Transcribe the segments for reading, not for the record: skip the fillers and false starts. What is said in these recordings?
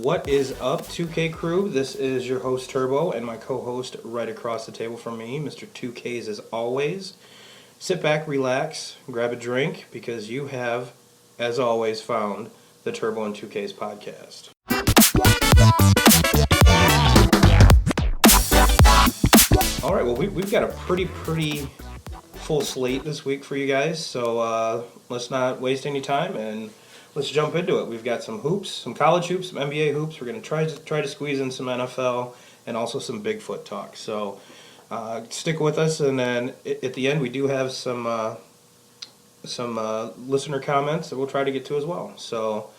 What is up, 2K crew? This is your host Turbo and my co-host right across the table from me, Mr. 2Ks as always. Sit back, relax, grab a drink because you have, as always, found the Turbo and 2Ks podcast. All right, well, we've got a pretty full slate this week for you guys, so let's not waste any time and let's jump into it. We've got some hoops, some college hoops, some NBA hoops. We're going to try to squeeze in some NFL and also some Bigfoot talk. So stick with us, and then at the end we do have some listener comments that we'll try to get to as well. So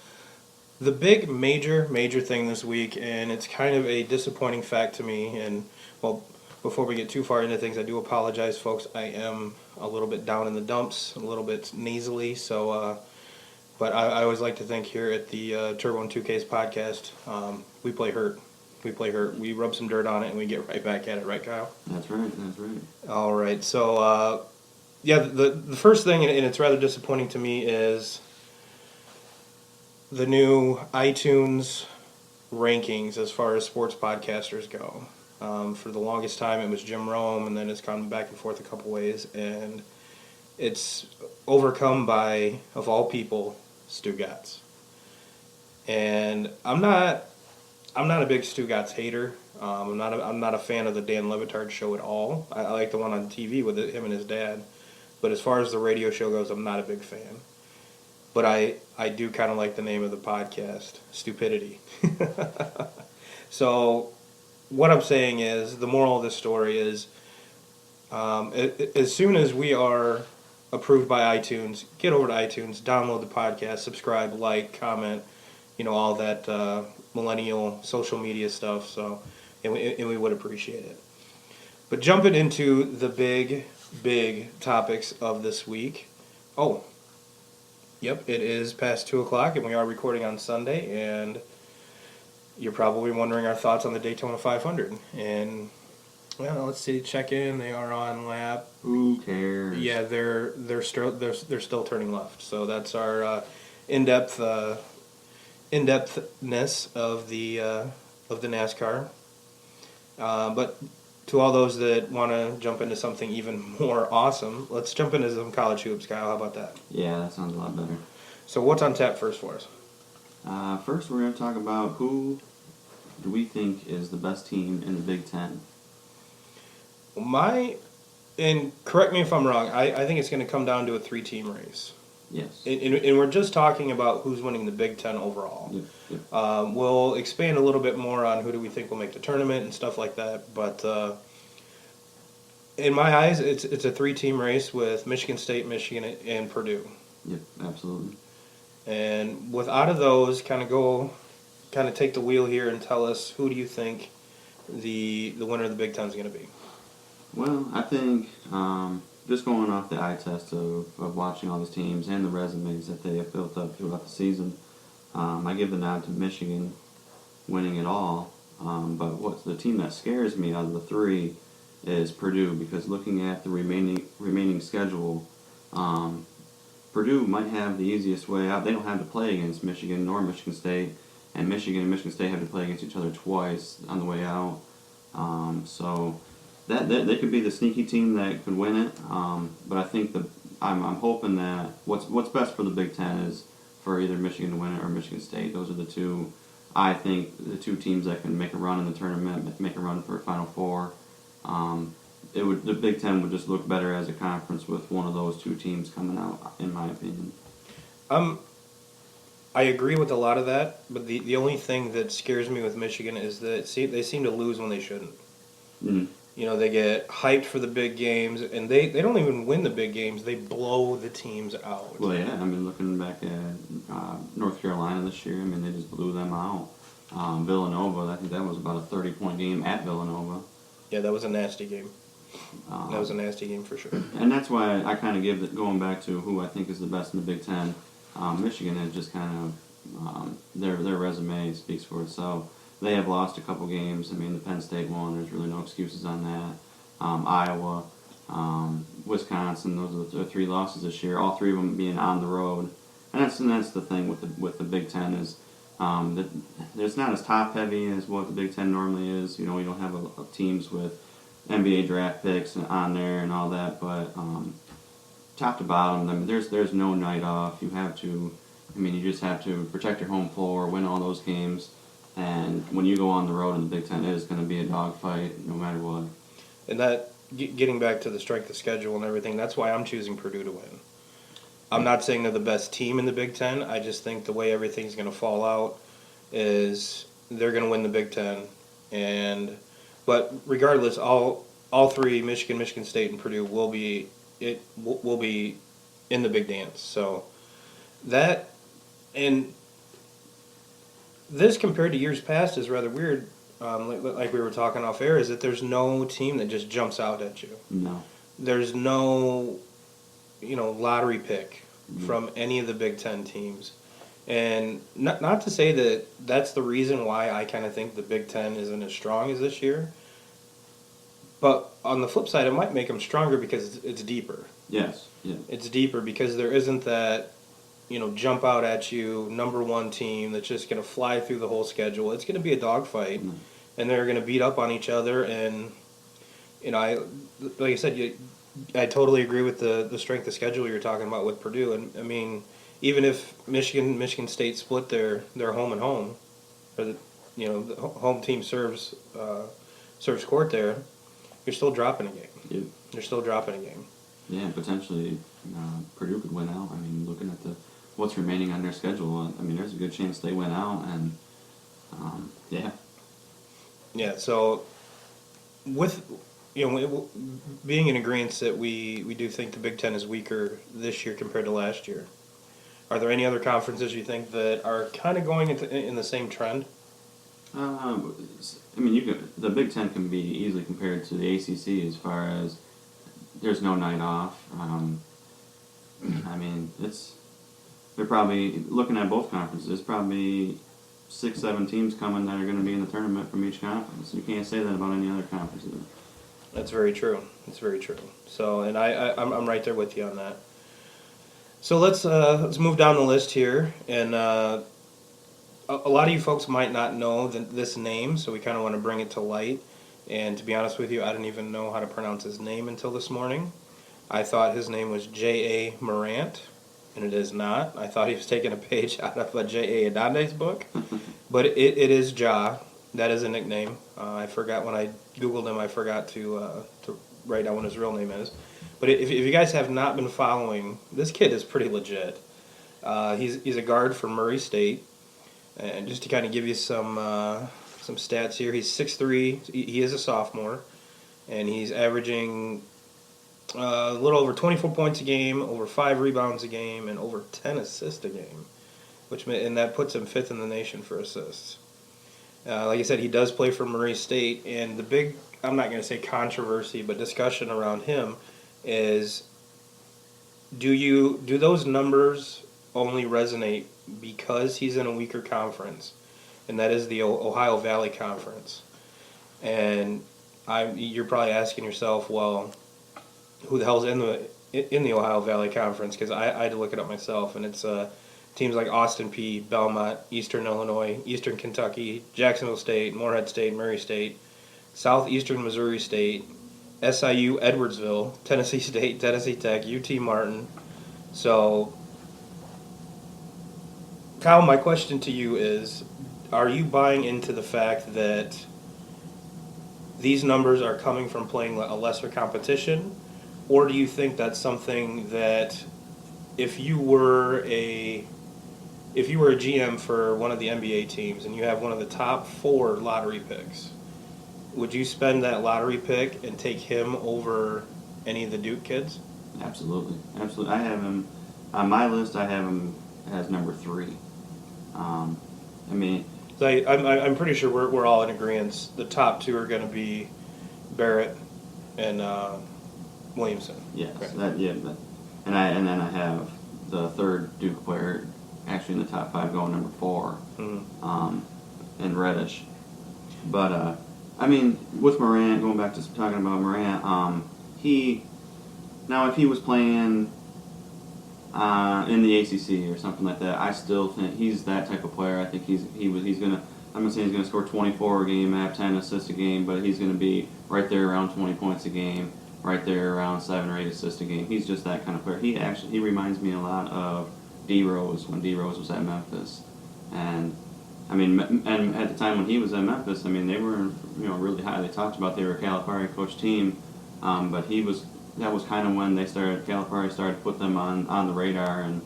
the big major thing this week, and it's kind of a disappointing fact to me, and well, before we get too far into things, I do apologize, folks. I am a little bit down in the dumps, a little bit nasally, so but I always like to think here at the Turbo and 2Ks podcast, we play hurt. We rub some dirt on it and we get right back at it, right, Kyle? That's right. All right, so the first thing, and it's rather disappointing to me, is the new iTunes rankings as far as sports podcasters go. For the longest time, it was Jim Rome, and then it's gone back and forth a couple ways, and it's overcome by, of all people, Stu Gatz. And I'm not a big Stu Gatz hater. I'm not a fan of the Dan Levitard show at all. I like the one on TV with him and his dad, but as far as the radio show goes, I'm not a big fan. But I do kind of like the name of the podcast, Stupidity. So what I'm saying is, the moral of this story is, as soon as we are approved by iTunes, get over to iTunes, download the podcast, subscribe, like, comment, all that millennial social media stuff. So, and we would appreciate it. But jumping into the big topics of this week. Oh, yep, it is past 2:00, and we are recording on Sunday, and you're probably wondering our thoughts on the Daytona 500. And well, let's see. Check in. They are on lap. Who cares? Yeah, they're still turning left. So that's our in-depthness of the NASCAR. But to all those that want to jump into something even more awesome, let's jump into some college hoops, Kyle. How about that? Yeah, that sounds a lot better. So what's on tap first for us? First, we're going to talk about who do we think is the best team in the Big Ten. And correct me if I'm wrong, I think it's going to come down to a 3-team race. Yes. And we're just talking about who's winning the Big Ten overall. Yep. We'll expand a little bit more on who do we think will make the tournament and stuff like that. But in my eyes, it's a 3-team race with Michigan State, Michigan, and Purdue. Yep, absolutely. And out of those, kind of take the wheel here and tell us, who do you think the winner of the Big Ten is going to be? Well, I think just going off the eye test of watching all these teams and the resumes that they have built up throughout the season, I give the nod to Michigan winning it all. But what's the team that scares me out of the 3 is Purdue, because looking at the remaining schedule, Purdue might have the easiest way out. They don't have to play against Michigan nor Michigan State, and Michigan State have to play against each other twice on the way out. So that they could be the sneaky team that could win it. But I think I'm hoping that what's best for the Big Ten is for either Michigan to win it or Michigan State. Those are the two. I think the 2 teams that can make a run in the tournament, make a run for a Final Four. The Big Ten would just look better as a conference with one of those 2 teams coming out, in my opinion. I agree with a lot of that, but the only thing that scares me with Michigan is that they seem to lose when they shouldn't. Mm-hmm. They get hyped for the big games, and they don't even win the big games. They blow the teams out. Well, yeah, looking back at North Carolina this year, they just blew them out. Villanova, I think that was about a 30-point game at Villanova. Yeah, that was a nasty game. That was a nasty game for sure. And that's why I kind of give it, going back to who I think is the best in the Big Ten, Michigan has just kind of, their resume speaks for itself. They have lost a couple games. The Penn State one, there's really no excuses on that. Iowa, Wisconsin, those are the 3 losses this year, all 3 of them being on the road. And that's the thing with the Big Ten is There's not as top heavy as what the Big Ten normally is. You know, we don't have teams with NBA draft picks on there and all that, but top to bottom, I mean, there's no night off. You have to, I mean, you just have to protect your home floor, win all those games, and when you go on the road in the Big Ten, it is going to be a dogfight no matter what. And that, getting back to the strength of schedule and everything, that's why I'm choosing Purdue to win. I'm not saying they're the best team in the Big Ten. I just think the way everything's going to fall out is they're going to win the Big Ten. But regardless, all three, Michigan, Michigan State, and Purdue will be in the big dance. So that, and this compared to years past is rather weird. Like we were talking off air, is that there's no team that just jumps out at you. No. There's no, lottery pick from any of the Big Ten teams. And not to say that that's the reason why I kind of think the Big Ten isn't as strong as this year. But on the flip side, it might make them stronger because it's deeper. Yes. Yeah. It's deeper because there isn't that, jump out at you, number one team that's just going to fly through the whole schedule. It's going to be a dogfight, and they're going to beat up on each other. And, like I said, I totally agree with the strength of schedule you're talking about with Purdue. And, I mean, even if Michigan State split their home and home, or the home team serves court there, you're still dropping a game. Yep. You're still dropping a game. Yeah, and potentially Purdue could win out. I mean, looking at what's remaining on their schedule, I mean, there's a good chance they win out, and yeah. Yeah. So, with being in agreement that we do think the Big Ten is weaker this year compared to last year, are there any other conferences you think that are kind of going in the same trend? I mean, the Big Ten can be easily compared to the ACC as far as there's no night off. I mean, they're probably looking at both conferences. There's probably 6-7 teams coming that are going to be in the tournament from each conference. You can't say that about any other conference. That's very true. That's very true. So, and I'm right there with you on that. So let's move down the list here, and a lot of you folks might not know this name, so we kind of want to bring it to light. And to be honest with you, I didn't even know how to pronounce his name until this morning. I thought his name was J.A. Morant, and it is not. I thought he was taking a page out of a J.A. Adande's book, but it is Ja. That is a nickname. I forgot when I Googled him, I forgot to write down what his real name is. But if you guys have not been following, this kid is pretty legit. He's a guard for Murray State. And just to kind of give you some stats here, he's 6'3". He is a sophomore, and he's averaging a little over 24 points a game, over 5 rebounds a game, and over 10 assists a game, and that puts him 5th in the nation for assists. Like I said, he does play for Murray State, and the big, I'm not going to say controversy, but discussion around him is, do those numbers only resonate because he's in a weaker conference, and that is the Ohio Valley Conference? And you're probably asking yourself, well, who the hell's in the Ohio Valley Conference? Because I had to look it up myself, and it's teams like Austin Peay, Belmont, Eastern Illinois, Eastern Kentucky, Jacksonville State, Morehead State, Murray State, Southeastern Missouri State, SIU, Edwardsville, Tennessee State, Tennessee Tech, UT Martin. So, Kyle, my question to you is, are you buying into the fact that these numbers are coming from playing a lesser competition, or do you think that's something that if you were a GM for one of the NBA teams and you have one of the top 4 lottery picks, would you spend that lottery pick and take him over any of the Duke kids? Absolutely. I have him on my list. I have him as number 3. So I'm pretty sure we're all in agreement. The top 2 are going to be Barrett and Williamson. Yes, right? And then I have the third Duke player actually in the top 5 going number 4, and Reddish. But with Morant, going back to talking about Morant, if he was playing in the ACC or something like that. I still think he's that type of player. I think he's gonna. I'm not saying he's gonna score 24 a game, have 10 assists a game, but he's gonna be right there around 20 points a game, right there around 7 or 8 assists a game. He's just that kind of player. He reminds me a lot of D Rose when D Rose was at Memphis, and I mean, and at the time when he was at Memphis, I mean they were really highly talked about. They were a Calipari coach team, but that was kind of when Calipari started to put them on the radar and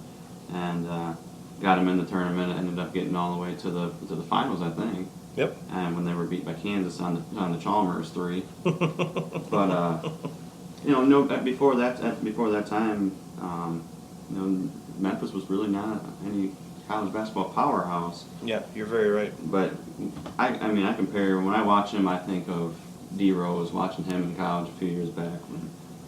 got them in the tournament. And ended up getting all the way to the finals, I think. Yep. And when they were beat by Kansas on the Chalmers 3, but no, before that time, Memphis was really not any college basketball powerhouse. Yeah, you're very right. But I mean, I compare when I watch him, I think of D Rose, watching him in college a few years back.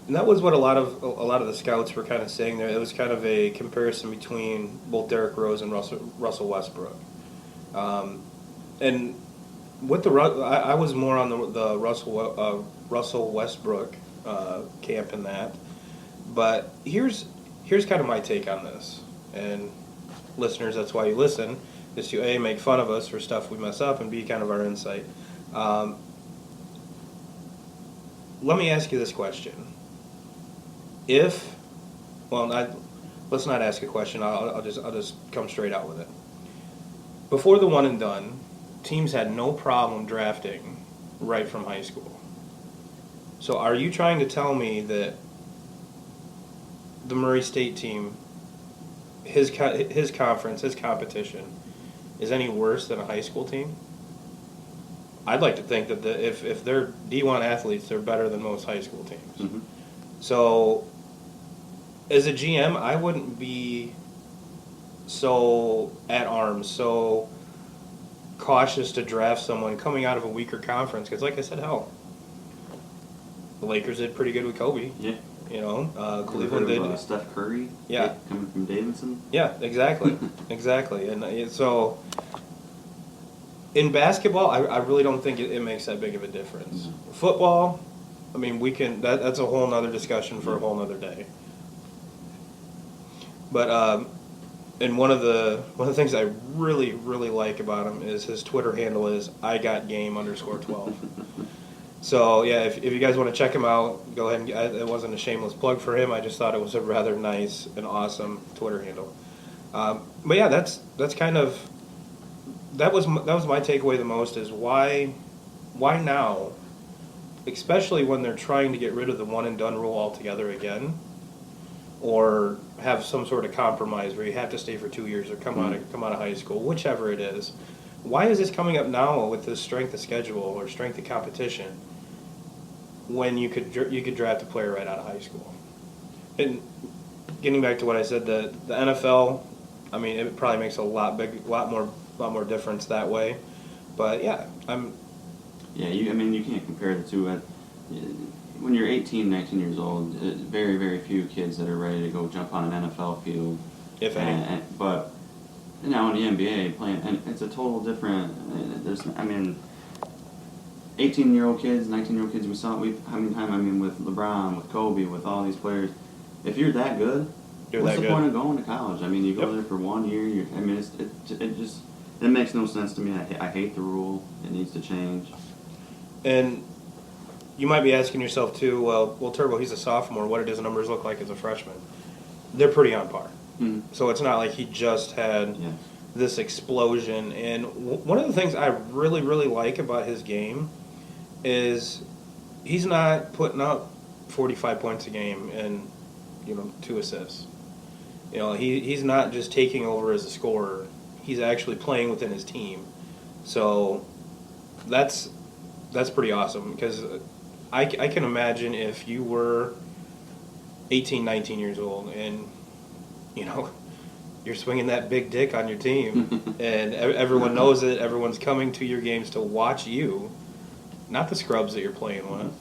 And that was what a lot of the scouts were kind of saying there. It was kind of a comparison between both Derrick Rose and Russell Westbrook. And with I was more on the Russell Westbrook camp in that. But here's kind of my take on this. And listeners, that's why you listen, is to A, make fun of us for stuff we mess up, and B, kind of our insight. Let me ask you this question. Let's not ask a question. I'll just come straight out with it. Before the one and done, teams had no problem drafting right from high school. So are you trying to tell me that the Murray State team, his conference, his competition, is any worse than a high school team? I'd like to think that if they're D1 athletes, they're better than most high school teams. Mm-hmm. So, as a GM, I wouldn't be so at arms, so cautious to draft someone coming out of a weaker conference. Because, like I said, hell, the Lakers did pretty good with Kobe. Yeah. Cleveland did. Steph Curry. Yeah. Coming from Davidson. Yeah, exactly, exactly, and so. In basketball, I really don't think it makes that big of a difference. Mm-hmm. Football, I mean, that's a whole nother discussion for a whole nother day. But and one of the things I really like about him is his Twitter handle is IGotGame_12. So yeah, if you guys want to check him out, go ahead and it wasn't a shameless plug for him. I just thought it was a rather nice and awesome Twitter handle. But yeah, that's kind of. That was my takeaway the most is why now, especially when they're trying to get rid of the one and done rule altogether again, or have some sort of compromise where you have to stay for 2 years or come out of high school, whichever it is. Why is this coming up now with this strength of schedule or strength of competition when you could draft a player right out of high school? And getting back to what I said, the NFL, I mean, it probably makes a lot more difference that way, but yeah, you can't compare the two. When you're 18, 19 years old, very, very few kids that are ready to go jump on an NFL field, if any. But now in the NBA, playing, and it's a total different. 18-year-old kids, 19-year-old kids. With LeBron, with Kobe, with all these players, if you're that good, what's the point of going to college? I mean, you go there for 1 year. It makes no sense to me. I hate the rule. It needs to change. And you might be asking yourself too, well, Turbo, he's a sophomore. What did his numbers look like as a freshman? They're pretty on par. Mm-hmm. So it's not like he just had this explosion. And one of the things I really like about his game is he's not putting up 45 points a game and 2 assists. He's not just taking over as a scorer. He's actually playing within his team. So that's pretty awesome because I can imagine if you were 18, 19 years old and, you're swinging that big dick on your team and everyone knows it, everyone's coming to your games to watch you, not the scrubs that you're playing with.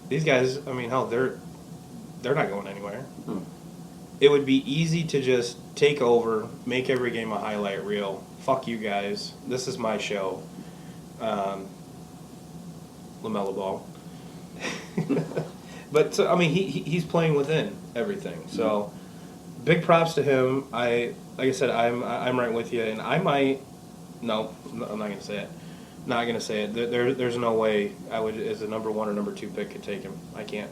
These guys, I mean, hell, they're not going anywhere. It would be easy to just take over, make every game a highlight reel. Fuck you guys. This is my show. LaMelo Ball. But, so, I mean, he's playing within everything. So big props to him. Like I said, I'm right with you, and I might. No, I'm not gonna say it. Not gonna say it. There's no way I would, as a number 1 or number 2 pick, could take him. I can't.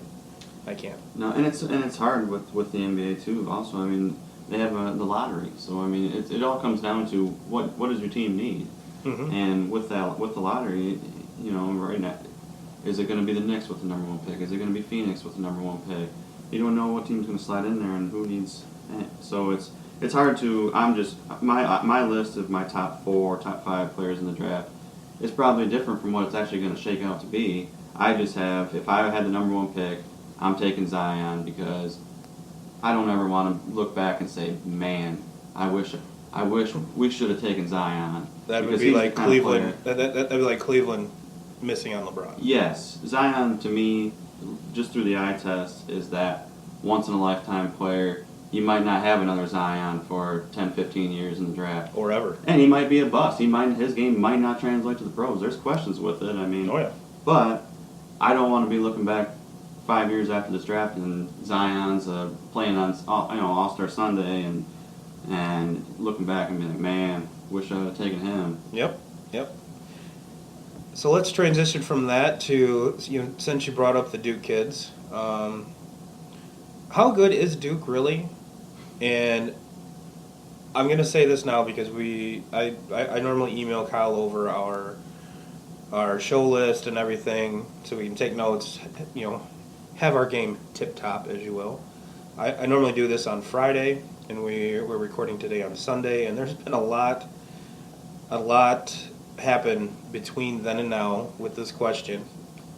I can't. No, and it's hard with the NBA too. Also, I mean, they have the lottery, so I mean, it all comes down to what does your team need, Mm-hmm. and with the lottery, you know, right now, is it going to be the Knicks with the number 1 pick? Is it going to be Phoenix with the number 1 pick? You don't know what team's going to slide in there and who needs. So it's hard to. I'm just my list of my top 4, top 5 players in the draft is probably different from what it's actually going to shake out to be. I just have, if I had the number 1 pick, I'm taking Zion because I don't ever want to look back and say, man, I wish we should have taken Zion. That would Because be he's like the kind of Cleveland. player- That'd be like Cleveland missing on LeBron. Yes, Zion to me, just through the eye test, is that once in a lifetime player. You might not have another Zion for 10, 15 years in the draft. Or ever. And he might be a bust. His game might not translate to the pros. There's questions with it. I mean, Oh yeah. but I don't want to be looking back 5 years after this draft and Zion's playing on All-Star Sunday and looking back and being like, man, wish I would have taken him. Yep. So let's transition from that to, since you brought up the Duke kids, how good is Duke really? And I'm going to say this now because I normally email Kyle over our show list and everything so we can take notes, have our game tip-top, as you will. I normally do this on Friday, and we're recording today on Sunday, and there's been a lot happen between then and now with this question.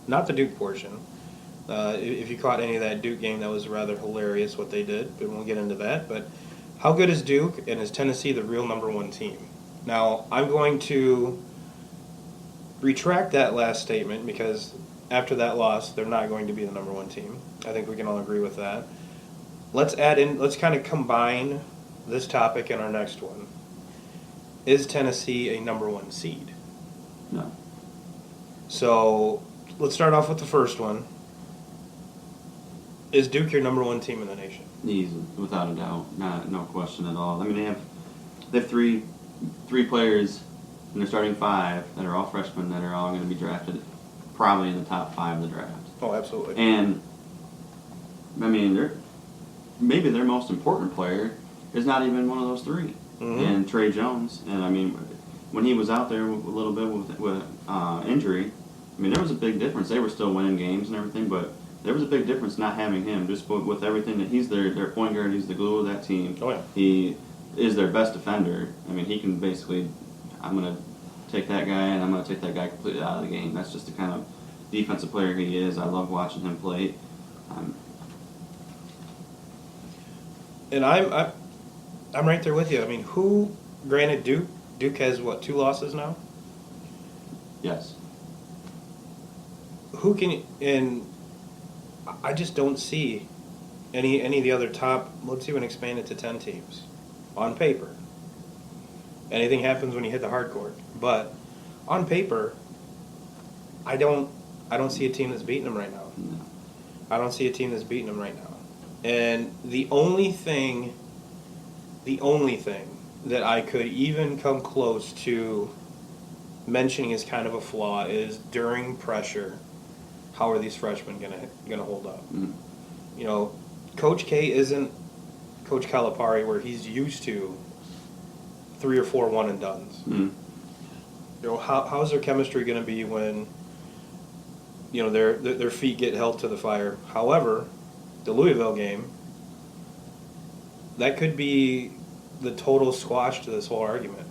Not the Duke portion. If you caught any of that Duke game, that was rather hilarious what they did, but we'll get into that. But how good is Duke, and is Tennessee the real number 1 team? Now, I'm going to retract that last statement because after that loss, they're not going to be the number 1 team. I think we can all agree with that. Let's kind of combine this topic and our next one. Is Tennessee a number 1 seed? No. So let's start off with the first one. Is Duke your number 1 team in the nation? He's without a doubt, no question at all. I mean, they have three players in their starting 5 that are all freshmen that are all going to be drafted probably in the top 5 of the draft. Oh, absolutely. And I mean, maybe their most important player is not even one of those 3. Mm-hmm. And Trey Jones. And I mean, when he was out there a little bit with injury, I mean, there was a big difference. They were still winning games and everything, but there was a big difference not having him. Just with everything that he's their point guard, he's the glue of that team. Oh yeah. He is their best defender. I mean, he can basically, I'm gonna take that guy and I'm gonna take that guy completely out of the game. That's just the kind of defensive player he is. I love watching him play. And I'm right there with you. I mean, granted, Duke has, 2 losses now? Yes. And I just don't see any of the other top, let's even expand it to 10 teams, on paper. Anything happens when you hit the hard court. But on paper, I don't see a team that's beating them right now. No. I don't see a team that's beating them right now. And the only thing that I could even come close to mentioning as kind of a flaw is during pressure, how are these freshmen gonna hold up? Mm. Coach K isn't Coach Calipari where he's used to 3 or 4 one and dones. Mm. How's their chemistry gonna be when their feet get held to the fire? However, the Louisville game, that could be the total squash to this whole argument.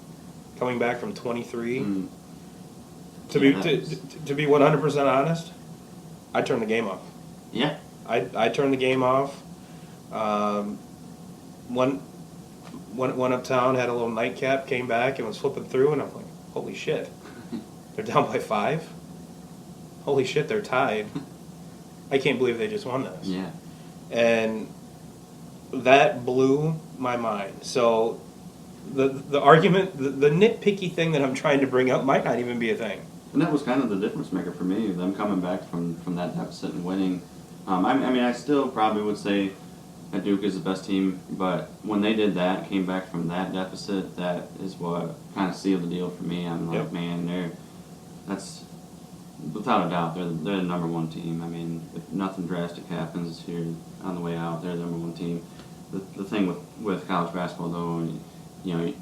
Coming back from 23, to be 100% honest, I turned the game off. Yeah. I turned the game off. Went uptown, had a little nightcap, came back and was flipping through, and I'm like, holy shit, they're down by 5. Holy shit, they're tied. I can't believe they just won this. Yeah. And that blew my mind. So the argument, the nitpicky thing that I'm trying to bring up might not even be a thing. And that was kind of the difference maker for me, them coming back from that deficit and winning. I mean, I still probably would say that Duke is the best team, but when they did that, came back from that deficit, that is what kind of sealed the deal for me. I'm like, Yep. man, that's without a doubt, they're the number one team. I mean, if nothing drastic happens here on the way out, they're the number one team. The thing with college basketball, though, you know,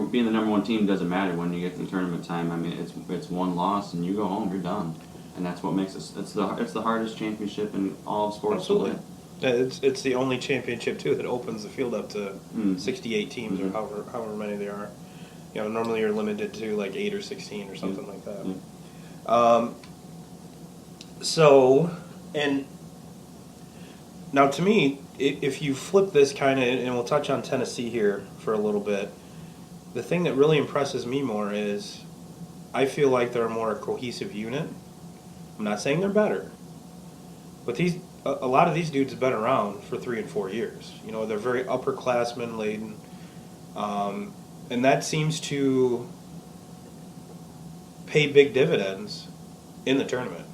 being the number one team doesn't matter when you get to the tournament time. I mean, it's one loss and you go home, you're done, and that's what makes us. It's the hardest championship in all of sports Absolutely. to win. It's the only championship too that opens the field up to 68 teams Mhm. or however many there are. You know, normally you're limited to like 8 or 16 or something like that. So, and now to me, if you flip this kind of, and we'll touch on Tennessee here for a little bit, the thing that really impresses me more is I feel like they're a more cohesive unit. I'm not saying they're better, but a lot of these dudes have been around for 3 and 4 years. You know, they're very upperclassmen laden, and that seems to pay big dividends in the tournament.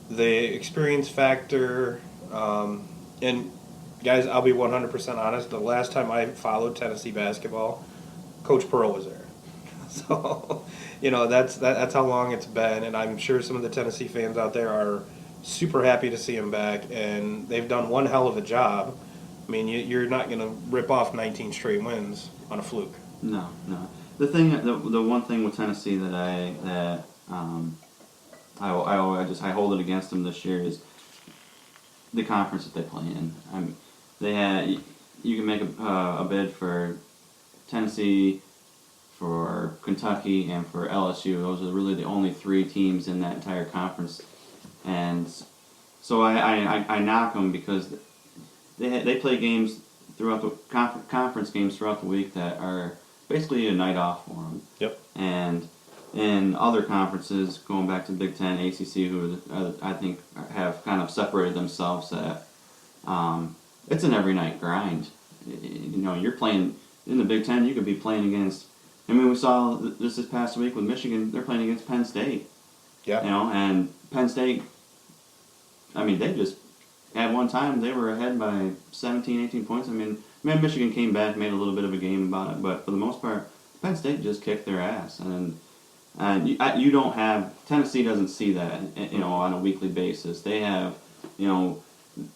The experience factor, and guys, I'll be 100% honest. The last time I followed Tennessee basketball, Coach Pearl was there. So, you know, that's how long it's been, and I'm sure some of the Tennessee fans out there are super happy to see him back, and they've done one hell of a job. I mean, you're not going to rip off 19 straight wins on a fluke. No, no. The one thing with Tennessee that I hold it against them this year is the conference that they play in. You can make a bid for Tennessee, for Kentucky, and for LSU. Those are really the only three teams in that entire conference, and so I knock them because they play games throughout the conference games throughout the week that are basically a night off for them. Yep. And in other conferences, going back to Big Ten, ACC, who I think have kind of separated themselves, that it's an every night grind. You know, you're playing in the Big Ten. You could be playing against. I mean, we saw this past week with Michigan. They're playing against Penn State. Yeah. You know, and Penn State. I mean, they just at one time they were ahead by 17, 18 points. I mean, Michigan came back, made a little bit of a game about it, but for the most part, Penn State just kicked their ass, and you don't have Tennessee doesn't see that, you know, on a weekly basis. They have, you know,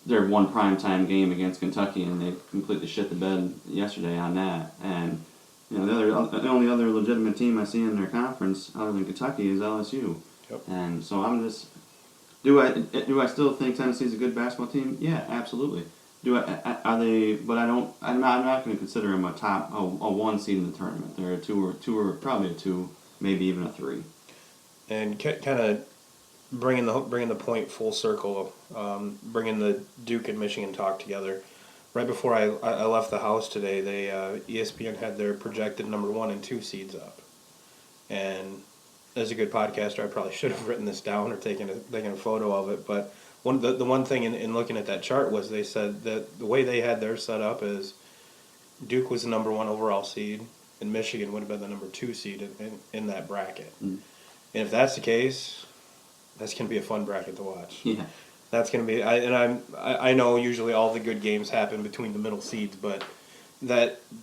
their one primetime game against Kentucky, and they completely shit the bed yesterday on that. And you know, the only other legitimate team I see in their conference other than Kentucky is LSU. Yep. And so I'm just, do I still think Tennessee's a good basketball team? Yeah, absolutely. Are they? But I'm not going to consider them a one seed in the tournament. They're a two or probably a 2, maybe even a 3. And kind of bringing the point full circle, bringing the Duke and Michigan talk together. Right before I left the house today, ESPN had their projected number 1 and 2 seeds up, and as a good podcaster, I probably should have written this down or taken a photo of it. But the one thing in looking at that chart was they said that the way they had theirs set up is Duke was the number 1 overall seed, and Michigan would have been the number 2 seed in that bracket. And if that's the case, that's going to be a fun bracket to watch. Yeah. That's going to be. I know usually all the good games happen between the middle seeds, but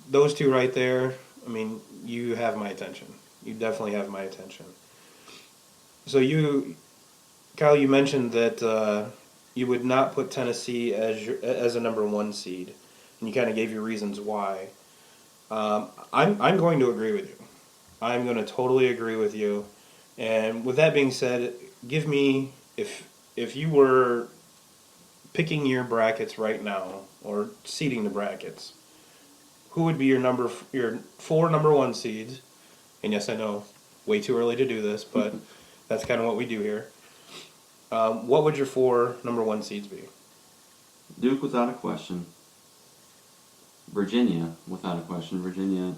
those two right there, I mean, you have my attention. You definitely have my attention. So Kyle, you mentioned that you would not put Tennessee as a number 1 seed, and you kind of gave your reasons why. I'm going to agree with you. I'm going to totally agree with you. And with that being said, give me, if you were picking your brackets right now or seeding the brackets, who would be your 4 number 1 seeds? And yes, I know, way too early to do this, but that's kind of what we do here. What would your 4 number 1 seeds be? Duke without a question. Virginia without a question. Virginia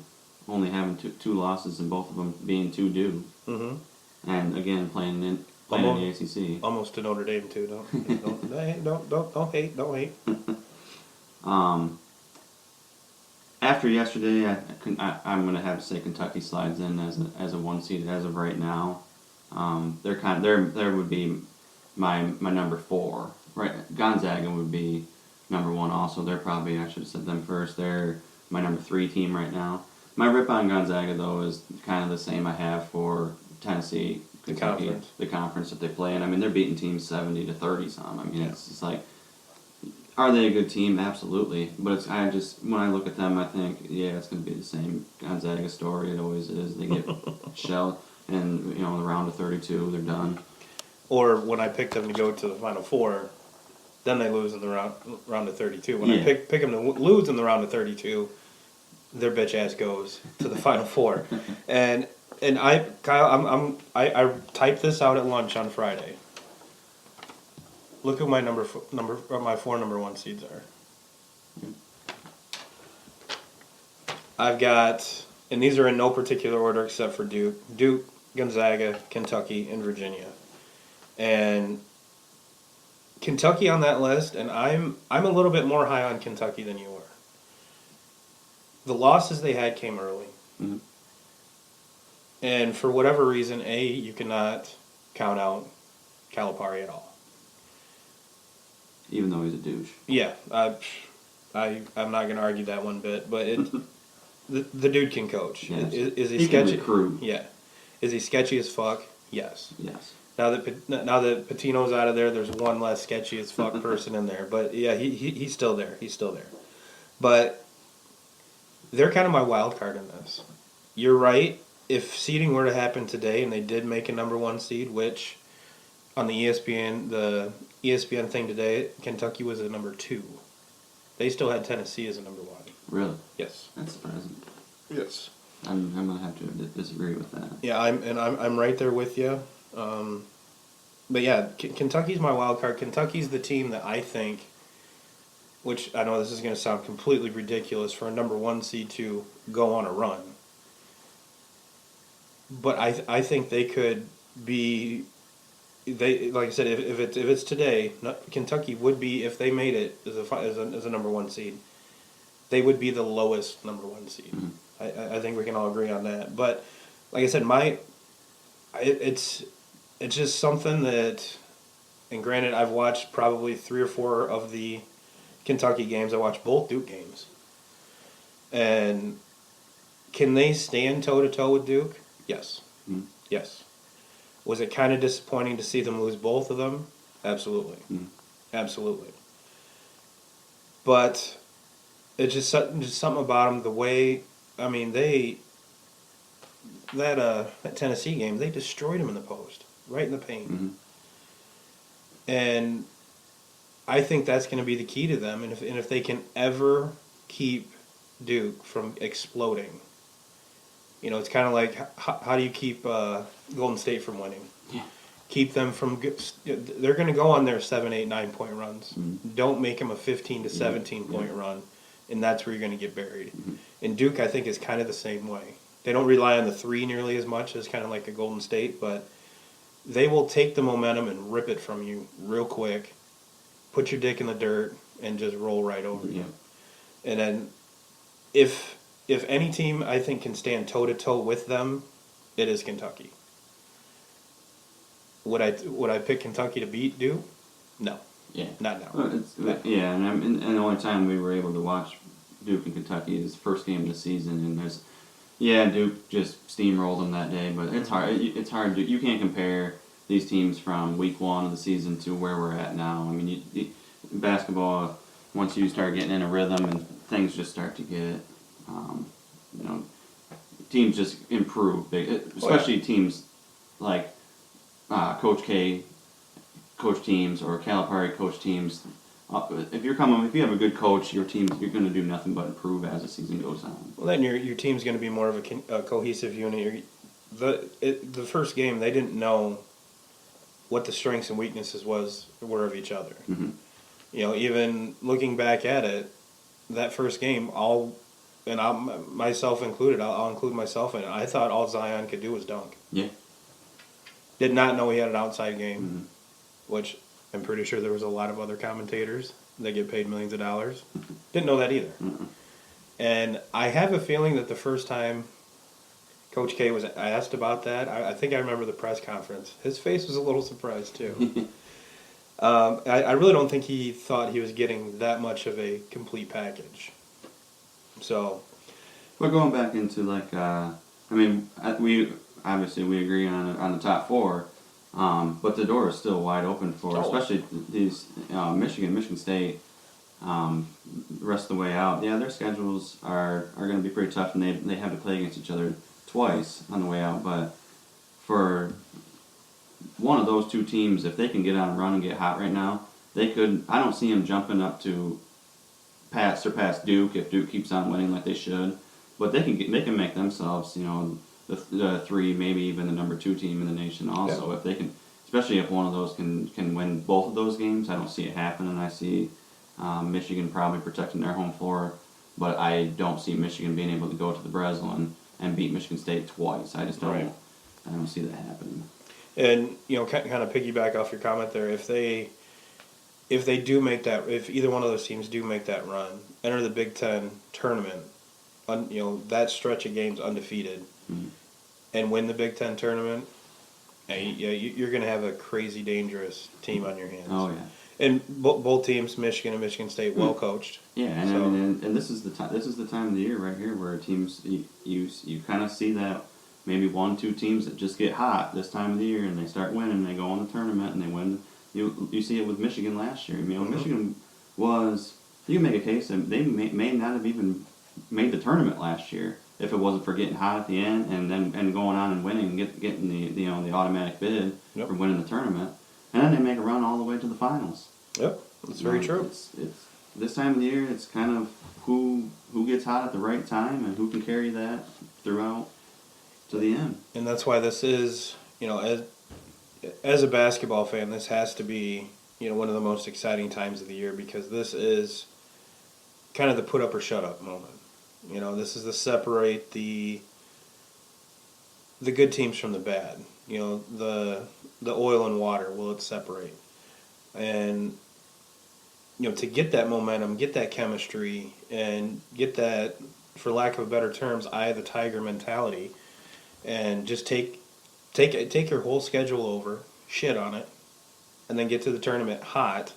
only having two losses and both of them being 2 due. Mm-hmm. And again playing in the ACC. Almost to Notre Dame too. Don't hate. After yesterday, I'm going to have to say Kentucky slides in as a 1 seed as of right now. There would be my number 4. Right, Gonzaga would be number one also. They're probably, I should have said them first. They're my number 3 team right now. My rip on Gonzaga, though, is kind of the same I have for Tennessee, Kentucky, the conference that they play in. I mean, they're beating teams 70 to 30 some. I mean, it's just like, are they a good team? Absolutely. But when I look at them, I think, yeah, it's going to be the same Gonzaga story. It always is. They get shelled, and in the round of 32, they're done. Or when I picked them to go to the Final Four, then they lose in the round of 32. When I pick them to lose in the round of 32, their bitch ass goes to the Final Four. And Kyle, I typed this out at lunch on Friday. Look who my my 4 number 1 seeds are. I've got, and these are in no particular order except for Duke, Gonzaga, Kentucky, and Virginia. And Kentucky on that list, and I'm a little bit more high on Kentucky than you are. The losses they had came early. Mm-hmm. And for whatever reason, you cannot count out Calipari at all. Even though he's a douche. Yeah, I'm not going to argue that one bit, but the dude can coach. Yes. Is he sketchy? Can recruit. Yeah. Is he sketchy as fuck? Yes. Yes. Now that Patino's out of there, there's one less sketchy as fuck person in there. But yeah, he's still there. He's still there. But they're kind of my wild card in this. You're right. If seeding were to happen today and they did make a number 1 seed, which on the ESPN thing today, Kentucky was a number 2. They still had Tennessee as a number 1. Really? Yes. That's surprising. Yes. I'm gonna have to disagree with that. Yeah, I'm right there with you. But yeah, Kentucky's my wild card. Kentucky's the team that I think, which I know this is going to sound completely ridiculous for a number 1 seed to go on a run. But I think they could be. They, like I said, if it's today, Kentucky would be, if they made it as a number 1 seed, they would be the lowest number 1 seed. Mm-hmm. I think we can all agree on that. But like I said, it's just something that, and granted, I've watched probably 3 or 4 of the Kentucky games. I watched both Duke games, and can they stand toe to toe with Duke? Yes. Mm-hmm. Yes. Was it kind of disappointing to see them lose both of them? Absolutely. Mm-hmm. Absolutely. But it's just something about them. The way, I mean, that Tennessee game, they destroyed them in the post, right in the paint. Mm-hmm. And I think that's going to be the key to them. And if they can ever keep Duke from exploding, it's kind of like, how do you keep Golden State from winning? Yeah. Keep them from. They're going to go on their 7, 8, 9 point runs. Mm-hmm. Don't make them a 15 to 17 point run, and that's where you're going to get buried. Mm-hmm. And Duke, I think, is kind of the same way. They don't rely on the 3 nearly as much as kind of like a Golden State, but they will take the momentum and rip it from you real quick, put your dick in the dirt, and just roll right over you. And then if any team I think can stand toe-to-toe with them, it is Kentucky. Would I pick Kentucky to beat Duke? No. Yeah. Not now. Well, yeah, and the only time we were able to watch Duke and Kentucky is first game of the season, and Duke just steamrolled them that day, but it's hard. It's hard. You can't compare these teams from week 1 of the season to where we're at now. I mean, basketball, once you start getting in a rhythm and things just start to get, teams just improve big, especially teams like Coach K, coach teams, or Calipari coach teams. If you have a good coach, you're going to do nothing but improve as the season goes on. Well, then your team's going to be more of a cohesive unit. The first game, they didn't know what the strengths and weaknesses were of each other. Mm-hmm. Even looking back at it, that first game, myself included, I'll include myself in it. I thought all Zion could do was dunk. Yeah. Did not know he had an outside game, Mm-hmm. which I'm pretty sure there was a lot of other commentators that get paid millions of dollars. Didn't know that either. Mm-hmm. And I have a feeling that the first time Coach K was asked about that, I think I remember the press conference. His face was a little surprised too. I really don't think he thought he was getting that much of a complete package. So, But going back into like, we obviously we agree on the top four, but the door is still wide open for especially these Michigan State, the rest of the way out. Yeah, their schedules are going to be pretty tough, and they have to play against each other twice on the way out. But for one of those two teams, if they can get on a run and get hot right now, they could. I don't see them jumping up to surpass Duke if Duke keeps on winning like they should. But they can make themselves, the three, maybe even the number 2 team in the nation. Also, if they can, especially if one of those can win both of those games, I don't see it happening. I see Michigan probably protecting their home floor, but I don't see Michigan being able to go to the Breslin and beat Michigan State twice. I just don't. Right. I don't see that happening. And kind of piggyback off your comment there, if they do make that, if either one of those teams do make that run, enter the Big Ten tournament, that stretch of games undefeated, and win the Big Ten tournament, you're going to have a crazy dangerous team on your hands. Oh yeah. And both teams, Michigan and Michigan State, well coached. Yeah, and this is the time. This is the time of the year right here where teams you kind of see that maybe 1-2 teams that just get hot this time of the year and they start winning. And they go on the tournament and they win. You see it with Michigan last year. Michigan was. You can make a case that they may not have even made the tournament last year if it wasn't for getting hot at the end and going on and winning and getting the automatic bid for winning the tournament. And then they make a run all the way to the finals. Yep, that's very true. It's this time of the year. It's kind of who gets hot at the right time and who can carry that throughout to the end. And that's why this is, as a basketball fan, this has to be one of the most exciting times of the year because this is kind of the put up or shut up moment. This is to separate the good teams from the bad. The oil and water, will it separate? And to get that momentum, get that chemistry, and get that, for lack of better terms, eye of the tiger mentality, and just take your whole schedule over, shit on it, and then get to the tournament hot.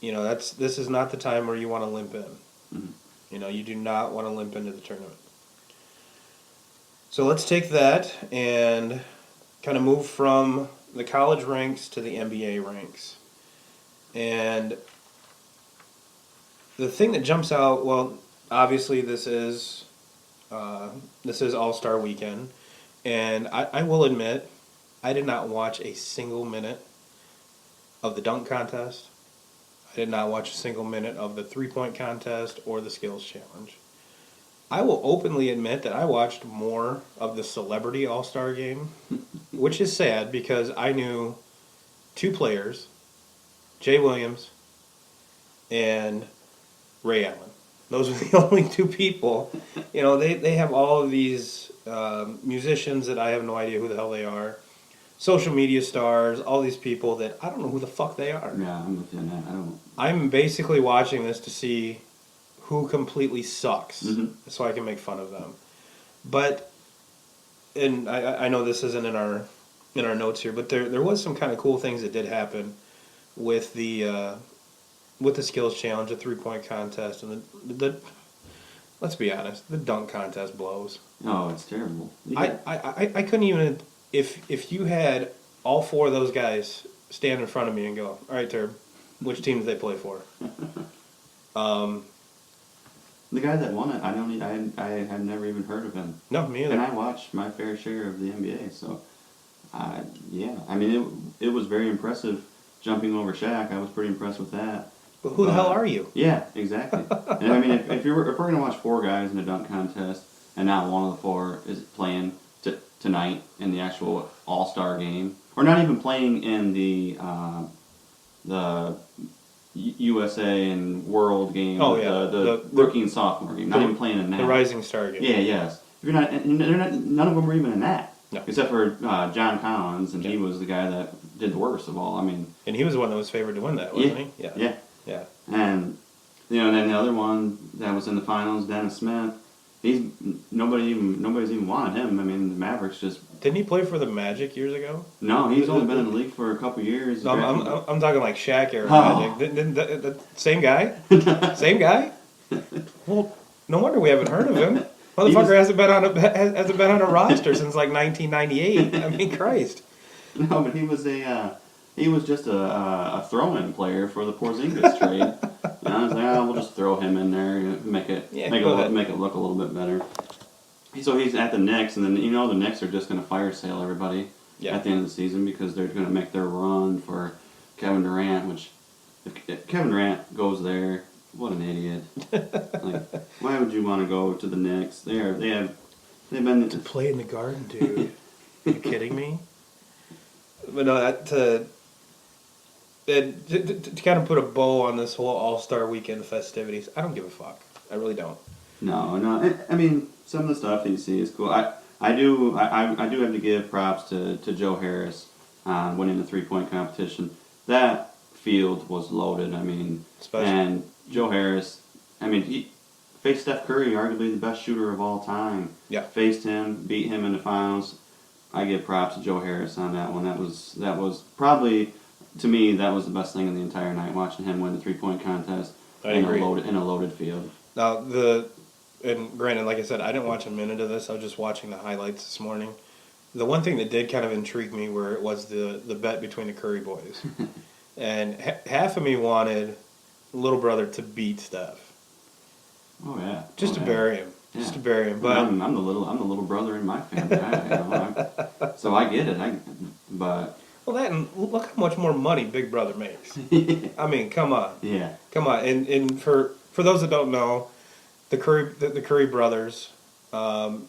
This is not the time where you want to limp in. Mm-hmm. You do not want to limp into the tournament. So let's take that and kind of move from the college ranks to the NBA ranks. And the thing that jumps out, well, obviously this is All-Star Weekend, and I will admit I did not watch a single minute of the dunk contest. I did not watch a single minute of the three-point contest or the skills challenge. I will openly admit that I watched more of the celebrity All-Star game, which is sad because I knew 2 players, Jay Williams and Ray Allen. Those were the only 2 people. They have all of these musicians that I have no idea who the hell they are. Social media stars, all these people that I don't know who the fuck they are. Yeah, I'm with you on that. I'm basically watching this to see who completely sucks, so I can make fun of them. But, and I know this isn't in our notes here, but there was some kind of cool things that did happen with the skills challenge, the 3-point contest, and the let's be honest, the dunk contest blows. Oh, it's terrible. I couldn't even, if you had all 4 of those guys stand in front of me and go, all right, Turb, which team do they play for? The guy that won it, I had never even heard of him. No, me either. And I watched my fair share of the NBA, so yeah. I mean, it was very impressive jumping over Shaq. I was pretty impressed with that. But who the hell are you? Yeah, exactly. And I mean, if we're going to watch 4 guys in a dunk contest, and not one of the 4 is playing tonight in the actual All-Star game, or not even playing in the USA and World game, the rookie and sophomore game, not even playing in that. The Rising Star game. Yeah, yes. If you're not, none of them were even in that. No. Except for John Collins, and he was the guy that did the worst of all. I mean, and he was the one that was favored to win that, wasn't he? Yeah. And then the other one that was in the finals, Dennis Smith, he's nobody's even wanted him. I mean, the Mavericks just Didn't he play for the Magic years ago? no. He's only been in the league for a couple years. No, I'm talking like Shaq era Oh. Magic. Didn't the same guy? Same guy? Well, no wonder we haven't heard of him. Motherfucker hasn't been on a roster since like 1998. I mean, Christ. No, but he was just a throw-in player for the Porzingis trade. And I was like, we'll just throw him in there, make it look a little bit better. So he's at the Knicks, and then the Knicks are just going to fire sale everybody at the end of the season because they're going to make their run for Kevin Durant. Which, if Kevin Durant goes there, what an idiot! Like, why would you want to go to the Knicks? They've been To play in the Garden, dude. Are you kidding me? But no, to kind of put a bow on this whole All-Star Weekend festivities, I don't give a fuck. I really don't. No. I mean, some of the stuff that you see is cool. I do have to give props to Joe Harris on winning the 3-point competition. That field was loaded. I mean, and Joe Harris, I mean, he faced Steph Curry, arguably the best shooter of all time. Yeah. Faced him, beat him in the finals. I give props to Joe Harris on that one. That was probably, to me, that was the best thing in the entire night, watching him win the 3-point contest in a loaded field. Now, and granted, like I said, I didn't watch a minute of this. I was just watching the highlights this morning. The one thing that did kind of intrigue me was the bet between the Curry boys. And half of me wanted little brother to beat Steph. Oh, yeah. Just to bury him. Yeah. Just to bury him. But I'm the little brother in my family. So I get it. Well, that and look how much more money Big Brother makes. I mean, come on. Yeah. Come on. And for those that don't know, the Curry brothers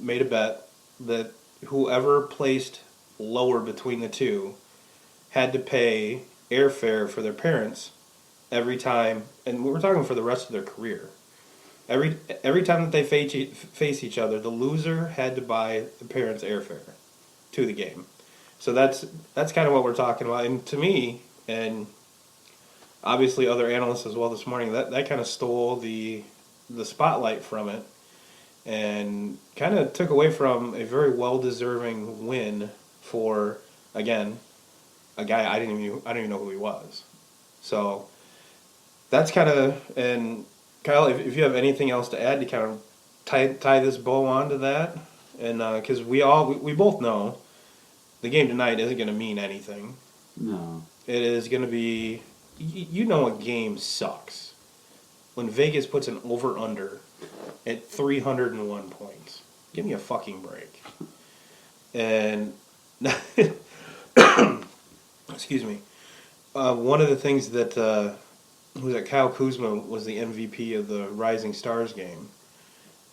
made a bet that whoever placed lower between the two had to pay airfare for their parents every time, and we're talking for the rest of their career. Every time that they face each other, the loser had to buy the parents airfare to the game. So that's kind of what we're talking about. And to me, and obviously other analysts as well this morning, that kind of stole the spotlight from it and kind of took away from a very well-deserving win for, again, a guy I didn't even know who he was. So that's kind of, and Kyle, if you have anything else to add to kind of tie this bow onto that, and because we both know the game tonight isn't going to mean anything. No. It is going to be, a game sucks when Vegas puts an over-under at 301 points. Give me a fucking break. And excuse me. One of the things that Kyle Kuzma was the MVP of the Rising Stars game,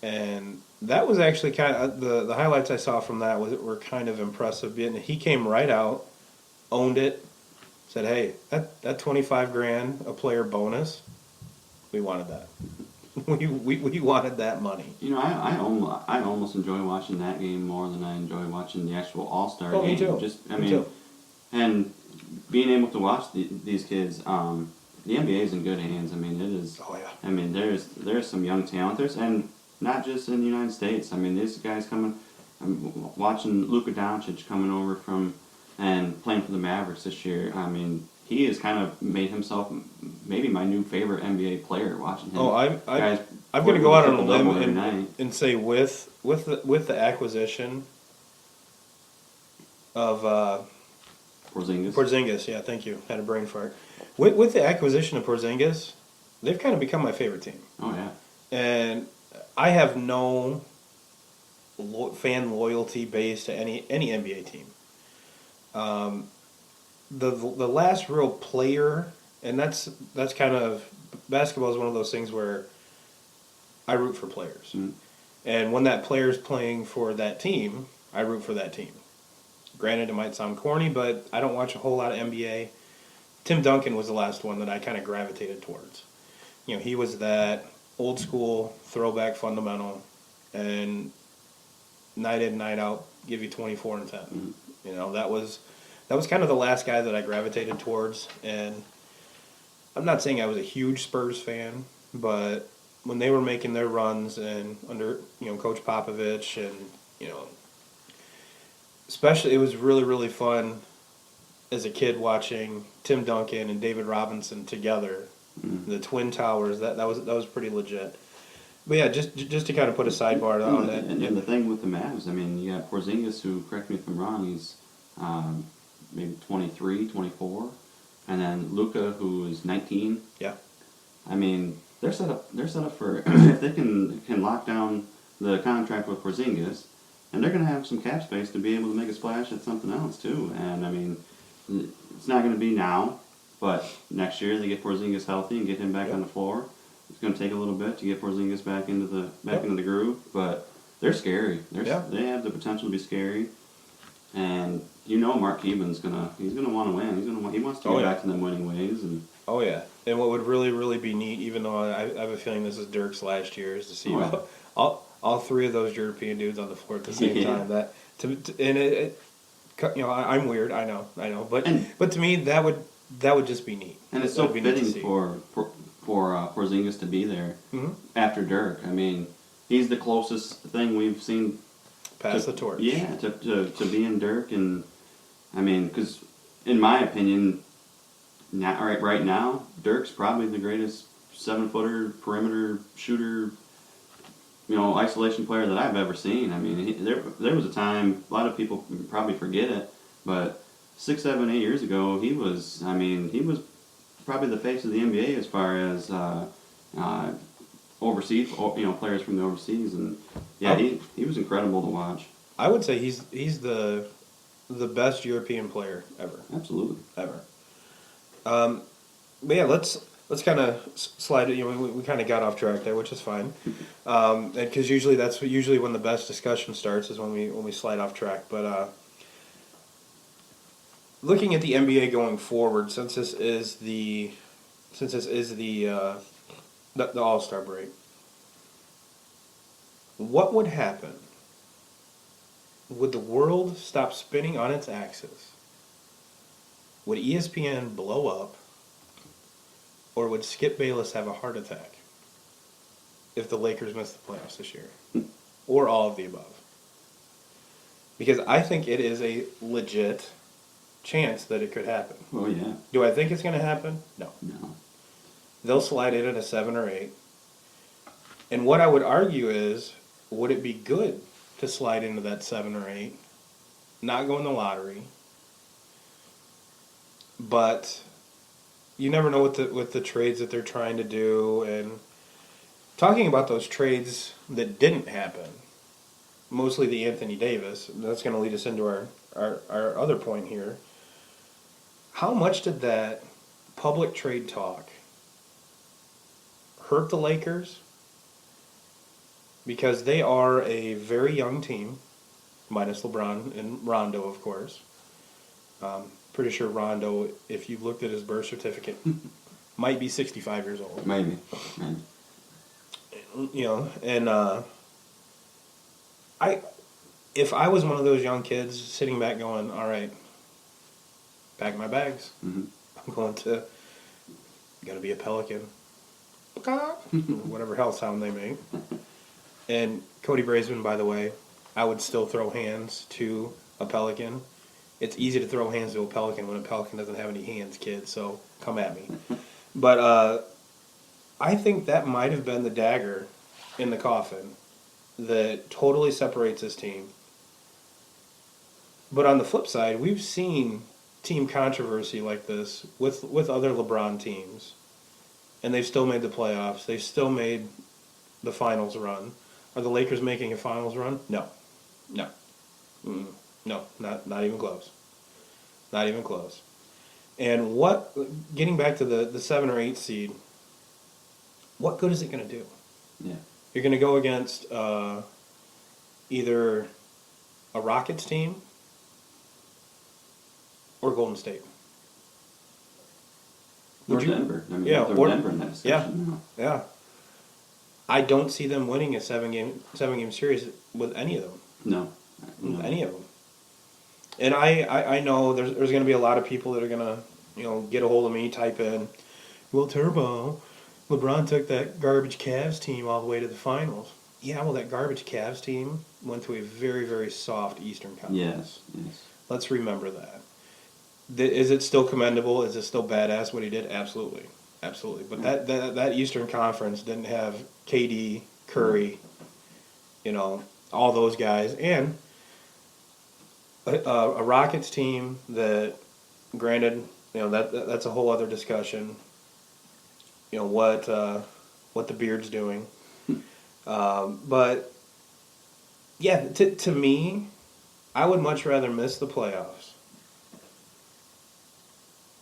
and that was actually kind of the highlights I saw from that were kind of impressive. He came right out, owned it, said, "Hey, that $25,000 a player bonus, we wanted that. we wanted that money." I almost enjoy watching that game more than I enjoy watching the actual All-Star game. Me too. Me too. And being able to watch these kids, the NBA is in good hands. I mean, it is. Oh yeah. I mean, there's some young talent. And not just in the United States. I mean, these guys coming. I'm watching Luka Doncic coming over from and playing for the Mavericks this year. I mean, he has kind of made himself maybe my new favorite NBA player. Watching him. Oh, I'm going to go out on a limb and say with the acquisition of Porzingis, yeah, thank you. Had a brain fart. With the acquisition of Porzingis, they've kind of become my favorite team. Oh yeah. And I have no fan loyalty base to any NBA team. The last real player, and that's kind of, basketball is one of those things where I root for players. Mm. And when that player's playing for that team, I root for that team. Granted, it might sound corny, but I don't watch a whole lot of NBA. Tim Duncan was the last one that I kind of gravitated towards. He was that old school throwback fundamental, and night in, night out, give you 24 and 10. Mm-hmm. That was kind of the last guy that I gravitated towards. And I'm not saying I was a huge Spurs fan, but when they were making their runs and under Coach Popovich and especially it was really really fun as a kid watching Tim Duncan and David Robinson together, the Twin Towers. That was pretty legit. But yeah, just to kind of put a sidebar on that. And the thing with the Mavs, I mean, you got Porzingis, who, correct me if I'm wrong, he's maybe 23, 24, and then Luka, who is 19. Yeah. I mean, they're set up. They're set up for if they can lock down the contract with Porzingis, and they're going to have some cap space to be able to make a splash at something else too. And I mean, it's not going to be now, but next year they get Porzingis healthy and get him back on the floor. It's going to take a little bit to get Porzingis back into the groove, but they're scary. They have the potential to be scary, and Mark Cuban's he's gonna want to win. He wants to get back to them winning ways. And oh yeah, and what would really really be neat, even though I have a feeling this is Dirk's last year, is to see all three of those European dudes on the floor at the same time. That I'm weird. I know, but to me that would just be neat. And it's so fitting for Porzingis to be there after Dirk. I mean, he's the closest thing we've seen. Pass the torch. Yeah, to being Dirk. And I mean, because in my opinion, right now, Dirk's probably the greatest 7-footer perimeter shooter, isolation player that I've ever seen. I mean, there was a time, a lot of people probably forget it, but 6, 7, 8 years ago, he was probably the face of the NBA as far as overseas, players from the overseas, and he was incredible to watch. I would say he's the best European player ever. Absolutely, ever. But yeah, let's kind of slide it. We kind of got off track there, which is fine, because usually that's when the best discussion starts is when we slide off track. But looking at the NBA going forward, since this is the All-Star break, what would happen? Would the world stop spinning on its axis? Would ESPN blow up? Or would Skip Bayless have a heart attack if the Lakers miss the playoffs this year? Or all of the above? Because I think it is a legit chance that it could happen. Oh, yeah. Do I think it's going to happen? No. They'll slide in at a 7 or 8. And what I would argue is, would it be good to slide into that 7 or 8, not go in the lottery, but you never know with the trades that they're trying to do. And talking about those trades that didn't happen, mostly the Anthony Davis, that's going to lead us into our other point here. How much did that public trade talk hurt the Lakers? Because they are a very young team, minus LeBron and Rondo, of course. Pretty sure Rondo, if you looked at his birth certificate, might be 65 years old. Maybe. And if I was one of those young kids sitting back going, all right, pack my bags. Mm-hmm. I'm going to be a Pelican. Whatever hell sound they make. And Cody Brazeman, by the way, I would still throw hands to a Pelican. It's easy to throw hands to a Pelican when a Pelican doesn't have any hands, kid, so come at me. But I think that might have been the dagger in the coffin that totally separates this team. But on the flip side, we've seen team controversy like this with other LeBron teams. And they've still made the playoffs. They've still made the finals run. Are the Lakers making a finals run? No. No, not even close. Not even close. And getting back to the 7 or 8 seed, what good is it going to do? Yeah. You're going to go against either a Rockets team or Golden State. Or Denver. I mean, Denver in that discussion. Yeah. I don't see them winning a 7-game series with any of them. No. With any of them. And I know there's going to be a lot of people that are going to get a hold of me, type in, Will Turbo, LeBron took that garbage Cavs team all the way to the finals. Yeah, well, that garbage Cavs team went to a very, very soft Eastern Conference. Yes. Let's remember that. Is it still commendable? Is it still badass what he did? Absolutely. Absolutely. But that Eastern Conference didn't have KD, Curry, all those guys. And a Rockets team that, granted, that's a whole other discussion. What the Beard's doing. But, yeah, to me, I would much rather miss the playoffs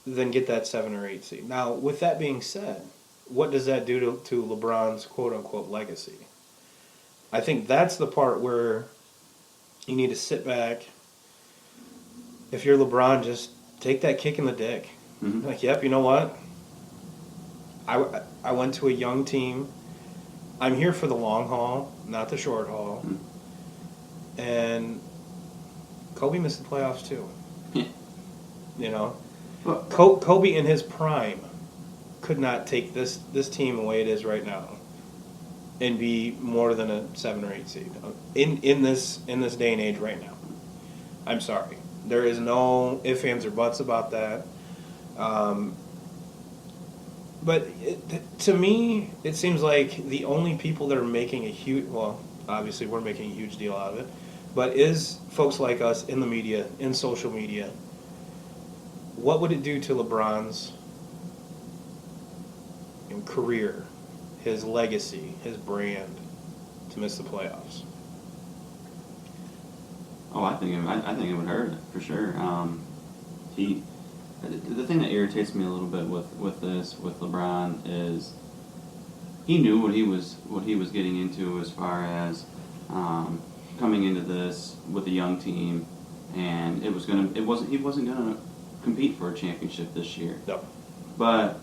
than get that 7 or 8 seed. Now, with that being said, what does that do to LeBron's quote-unquote legacy? I think that's the part where you need to sit back. If you're LeBron, just take that kick in the dick. Mm-hmm. Like, yep, you know what? I went to a young team. I'm here for the long haul, not the short haul. Mm-hmm. And Kobe missed the playoffs too. Well, Kobe in his prime could not take this team the way it is right now and be more than a 7 or 8 seed in this day and age right now. I'm sorry. There is no ifs, ands, or buts about that. But to me, it seems like the only people that are making a huge, well, obviously we're making a huge deal out of it, but is folks like us in the media, in social media. What would it do to LeBron's career, his legacy, his brand, to miss the playoffs? Oh, I think it would hurt for sure. The thing that irritates me a little bit with LeBron is he knew what he was getting into as far as coming into this with a young team, and he wasn't gonna compete for a championship this year. No. But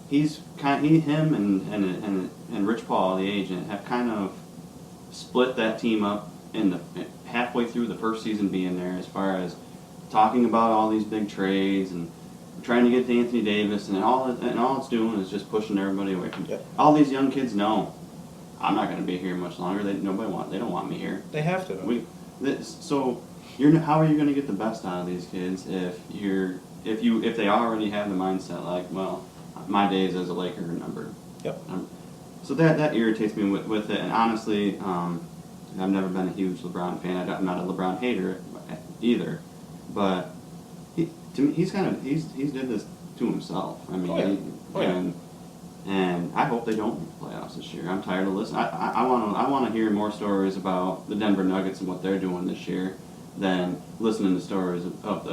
him and Rich Paul, the agent, have kind of split that team up halfway through the first season being there, as far as talking about all these big trades and trying to get to Anthony Davis, and all it's doing is just pushing everybody away from. Yep. All these young kids know I'm not going to be here much longer. They don't want me here. They have to. How are you going to get the best out of these kids if they already have the mindset like, well, my days as a Laker are numbered. Yep. So that irritates me with it, and honestly, I've never been a huge LeBron fan. I'm not a LeBron hater either, but he's did this to himself. I mean, and I hope they don't make the playoffs this year. I'm tired of listening. I want to hear more stories about the Denver Nuggets and what they're doing this year than listening to stories of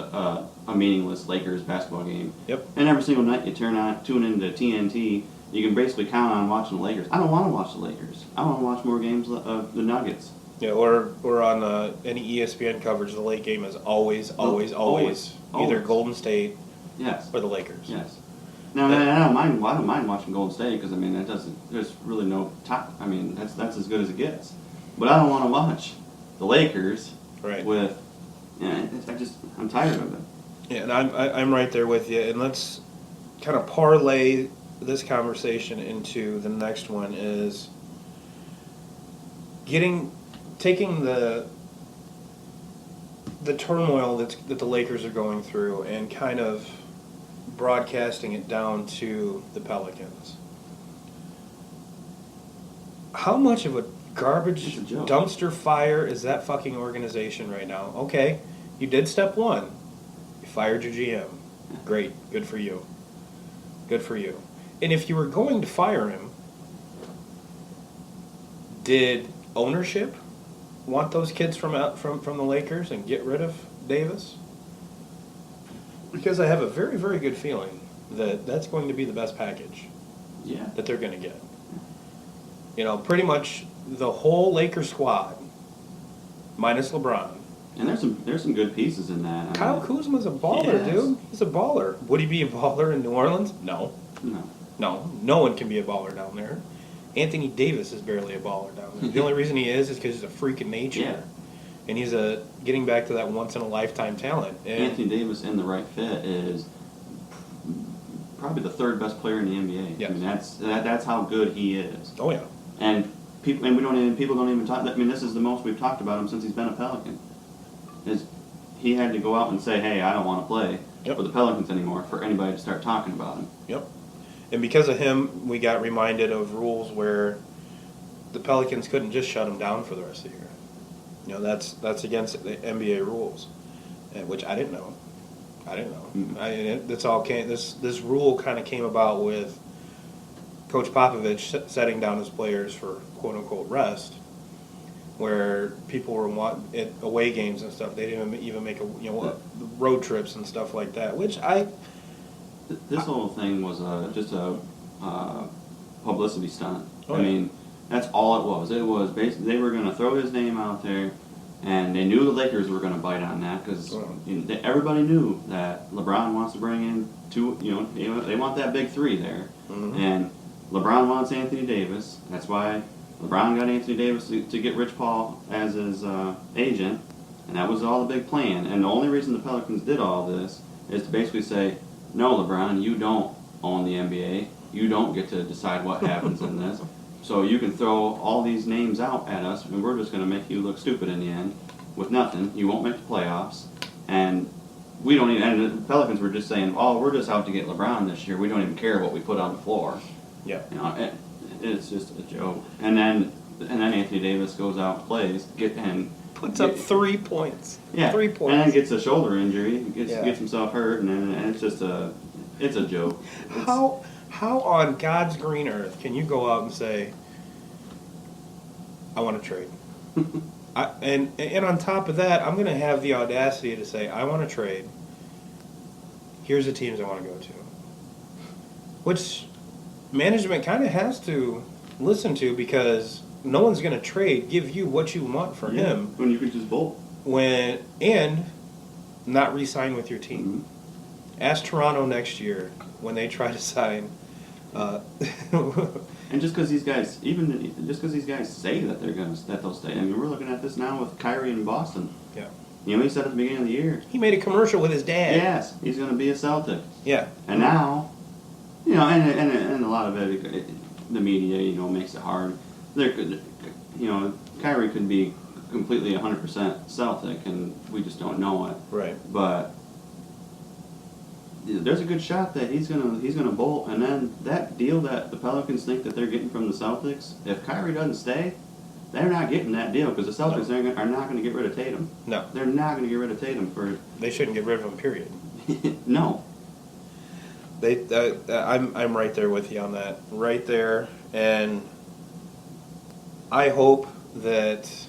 a meaningless Lakers basketball game. Yep. And every single night you tune into TNT, you can basically count on watching the Lakers. I don't want to watch the Lakers. I want to watch more games of the Nuggets. Yeah, or on any ESPN coverage, the late game is always either Golden State, yes, or the Lakers. Yes. Now I don't mind watching Golden State because there's really no top. I mean that's as good as it gets. But I don't want to watch the Lakers. Right. I'm tired of it. Yeah, and I'm right there with you. And let's kind of parlay this conversation into the next one is taking the turmoil that the Lakers are going through and kind of broadcasting it down to the Pelicans. How much of a garbage dumpster fire is that fucking organization right now? Okay, you did step one. You fired your GM. Great. Good for you. Good for you. And if you were going to fire him, did ownership want those kids from the Lakers and get rid of Davis? Because I have a very, very good feeling that that's going to be the best package that they're going to get. Pretty much the whole Lakers squad, minus LeBron. And there's some good pieces in that. Kyle Kuzma's a baller, dude. He's a baller. Would he be a baller in New Orleans? No. No one can be a baller down there. Anthony Davis is barely a baller down there. The only reason he is because he's a freak of nature. Yeah. And he's getting back to that once-in-a-lifetime talent. And Anthony Davis in the right fit is probably the third best player in the NBA. Yes. I mean, that's how good he is. Oh yeah. And people don't even talk. I mean, this is the most we've talked about him since he's been a Pelican. Is he had to go out and say, "Hey, I don't want to play Yep. for the Pelicans anymore," for anybody to start talking about him. Yep. And because of him, we got reminded of rules where the Pelicans couldn't just shut him down for the rest of the year. You know, that's against the NBA rules, which I didn't know. Mm-hmm. This rule kind of came about with Coach Popovich setting down his players for quote unquote rest, where people were at away games and stuff. They didn't even make road trips and stuff like that. Which This whole thing was just a publicity stunt. Oh, I mean, that's all it was. It was basically they were going to throw his name out there, and they knew the Lakers were going to bite on that because everybody knew that LeBron wants to bring in two. They want that big three there, and LeBron wants Anthony Davis. That's why LeBron got Anthony Davis to get Rich Paul as his agent, and that was all the big plan. And the only reason the Pelicans did all this is to basically say, no, LeBron, you don't own the NBA. You don't get to decide what happens in this. So you can throw all these names out at us, and we're just going to make you look stupid in the end with nothing. You won't make the playoffs, and we don't even. And the Pelicans were just saying, "Oh, we're just out to get LeBron this year. We don't even care what we put on the floor." Yeah. It's just a joke. And then Anthony Davis goes out and plays, puts up 3 points. Yeah, 3 points. and then gets a shoulder injury, gets himself hurt, and it's just it's a joke. How on God's green earth can you go out and say, I want to trade? And on top of that, I'm going to have the audacity to say, I want to trade. Here's the teams I want to go to. Which management kind of has to listen to, because no one's going to give you what you want for him. When you could just bolt. And not re-sign with your team. Mm-hmm. Ask Toronto next year when they try to sign. And just because these guys say that they'll stay. I mean, we're looking at this now with Kyrie in Boston. Yeah. He said at the beginning of the year. He made a commercial with his dad. Yes, he's going to be a Celtic. Yeah. And now, and a lot of it, the media, makes it hard. Kyrie could be completely 100% Celtic, and we just don't know it. Right. But there's a good shot that he's gonna bolt, and then that deal that the Pelicans think that they're getting from the Celtics, if Kyrie doesn't stay, they're not getting that deal, because the Celtics are not going to get rid of Tatum. No. They're not going to get rid of Tatum for. They shouldn't get rid of him. Period. No. I'm right there with you on that. Right there, and I hope that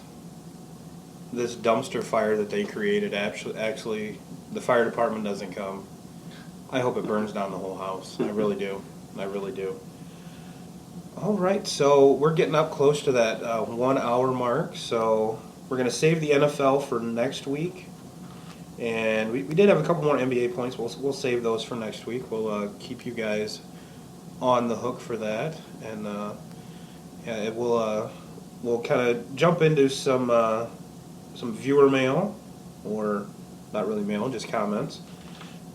this dumpster fire that they created actually the fire department doesn't come. I hope it burns down the whole house. I really do. All right, so we're getting up close to that 1 hour mark, so we're going to save the NFL for next week. And we did have a couple more NBA points. We'll save those for next week. We'll keep you guys on the hook for that. And we'll kind of jump into some viewer mail, or not really mail, just comments.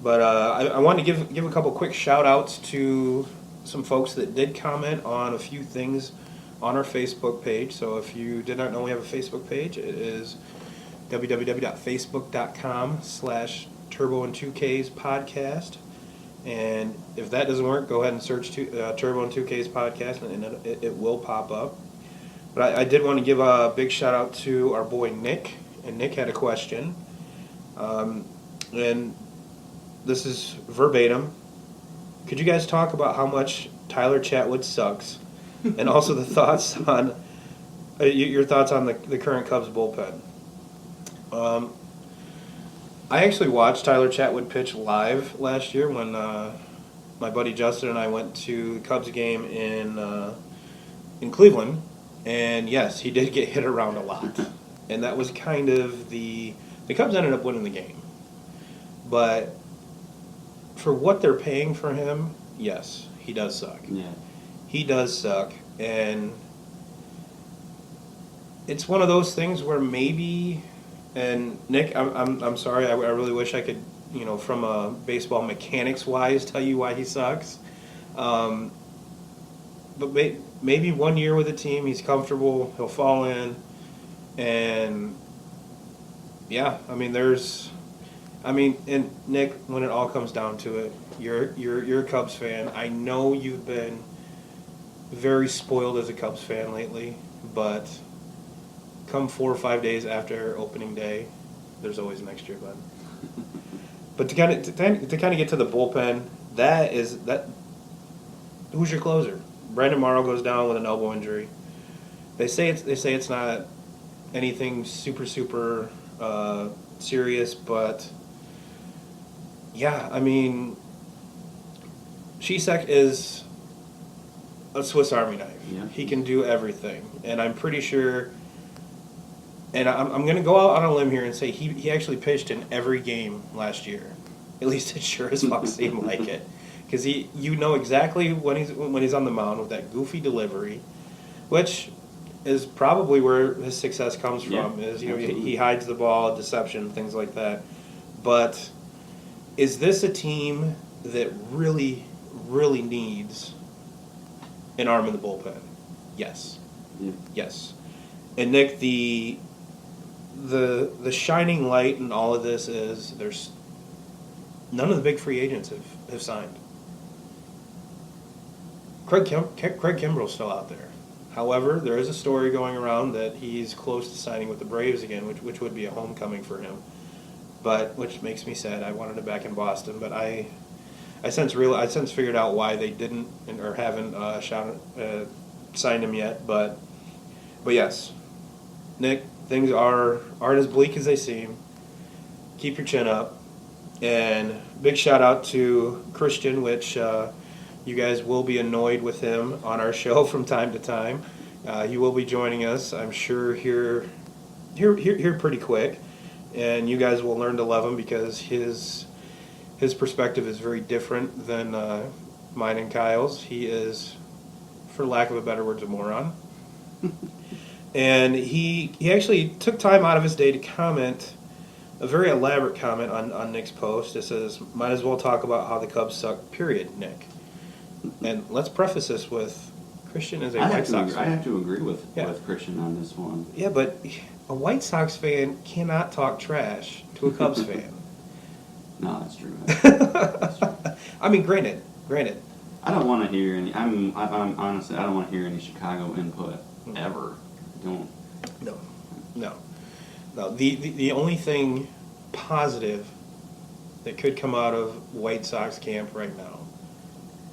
But I wanted to give a couple quick shout-outs to some folks that did comment on a few things on our Facebook page. So if you did not know we have a Facebook page, it is www.facebook.com/Turbo and 2Ks podcast. And if that doesn't work, go ahead and search Turbo and 2Ks podcast, and it will pop up. But I did want to give a big shout-out to our boy Nick. And Nick had a question. And this is verbatim. Could you guys talk about how much Tyler Chatwood sucks, and also the thoughts on your thoughts on the current Cubs bullpen? I actually watched Tyler Chatwood pitch live last year when my buddy Justin and I went to the Cubs game in Cleveland, and yes, he did get hit around a lot, and that was kind of the Cubs ended up winning the game, but for what they're paying for him, yes, he does suck. Yeah. He does suck, and it's one of those things where maybe, and Nick, I'm sorry, I really wish I could from a baseball mechanics wise, tell you why he sucks. Um, but maybe 1 year with a team, he's comfortable, he'll fall in, and yeah, and Nick, when it all comes down to it, you're a Cubs fan. I know you've been very spoiled as a Cubs fan lately, but come 4 or 5 days after opening day, there's always next year, bud. But to kind of get to the bullpen, that. Who's your closer? Brandon Morrow goes down with an elbow injury. They say it's not anything super serious, but yeah, Shisek is a Swiss Army knife. Yeah. He can do everything, and I'm pretty sure. And I'm going to go out on a limb here and say he actually pitched in every game last year. At least it sure as fuck seemed like it, because you know exactly when he's on the mound with that goofy delivery, which is probably where his success comes from. Yeah, Is absolutely. he hides the ball, deception, things like that. But is this a team that really needs an arm in the bullpen? Yes. Yeah. Yes. And Nick, the shining light in all of this is there's none of the big free agents have signed. Craig Kimbrell's still out there. However, there is a story going around that he's close to signing with the Braves again, which would be a homecoming for him. But which makes me sad. I wanted him back in Boston, but I since figured out why they didn't or haven't signed him yet. But yes, Nick, things aren't as bleak as they seem. Keep your chin up, and big shout out to Christian, which you guys will be annoyed with him on our show from time to time. He will be joining us, I'm sure, here pretty quick, and you guys will learn to love him because his perspective is very different than mine and Kyle's. He is, for lack of a better word, a moron. And he actually took time out of his day to comment a very elaborate comment on Nick's post. It says, might as well talk about how the Cubs suck, period, Nick. And let's preface this with Christian is a White Sox fan. I have to agree with Christian on this one. Yeah, but a White Sox fan cannot talk trash to a Cubs fan. No, that's true. That's true. Granted. I don't want to hear any. I'm honestly, I don't want to hear any Chicago input ever. Don't. No. The only thing positive that could come out of White Sox camp right now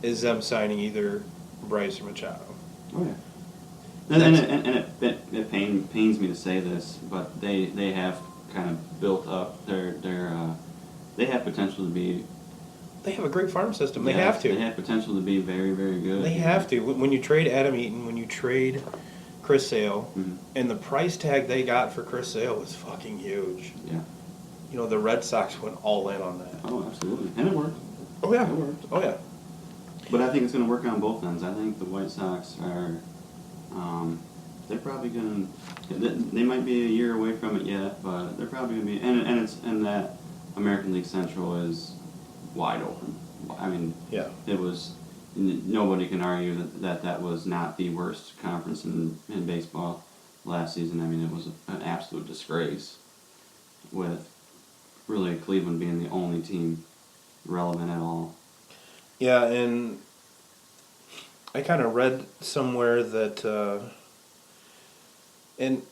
is them signing either Bryce or Machado. Oh yeah. And it pains me to say this, but they have kind of built up their they have potential to be. They have a great farm system. They have to. They have potential to be very, very good. They have to. When you trade Adam Eaton, when you trade Chris Sale, and the price tag they got for Chris Sale was fucking huge. Yeah. The Red Sox went all in on that. Oh, absolutely. And it worked. Oh, yeah. It worked. Oh, yeah. But I think it's going to work on both ends. I think the White Sox are, they're probably going to, they might be a year away from it yet, but they're probably going to be, and that American League Central is wide open. Yeah. It was, nobody can argue that was not the worst conference in baseball last season. It was an absolute disgrace with really Cleveland being the only team relevant at all. Yeah, and I kind of read somewhere that, and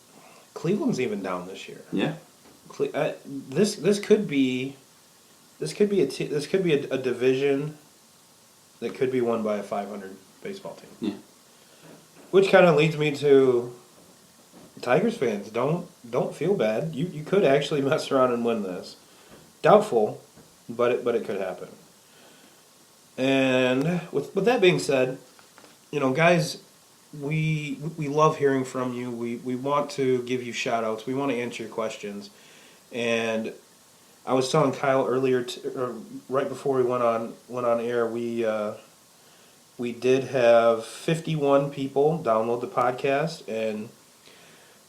Cleveland's even down this year. Yeah. This could be a division that could be won by a 500 baseball team. Yeah. Which kind of leads me to Tigers fans. Don't feel bad. You could actually mess around and win this. Doubtful, but it could happen. And with that being said, guys, we love hearing from you. We want to give you shout outs. We want to answer your questions. And I was telling Kyle earlier, or right before we went on air, we did have 51 people download the podcast, and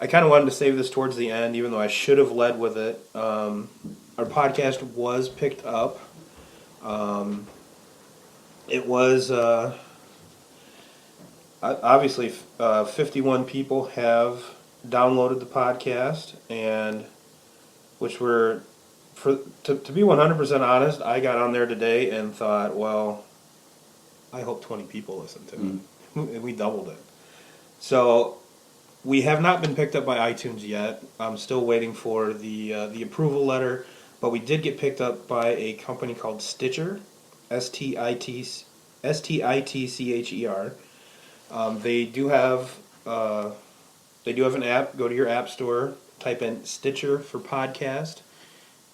I kind of wanted to save this towards the end, even though I should have led with it. our podcast was picked up. It was obviously 51 people have downloaded the podcast, and which were to be 100% honest, I got on there today and thought, well, I hope 20 people listen to it. And we doubled it. So we have not been picked up by iTunes yet. I'm still waiting for the approval letter, but we did get picked up by a company called Stitcher, Stitcher. They do have an app. Go to your app store, type in Stitcher for podcast,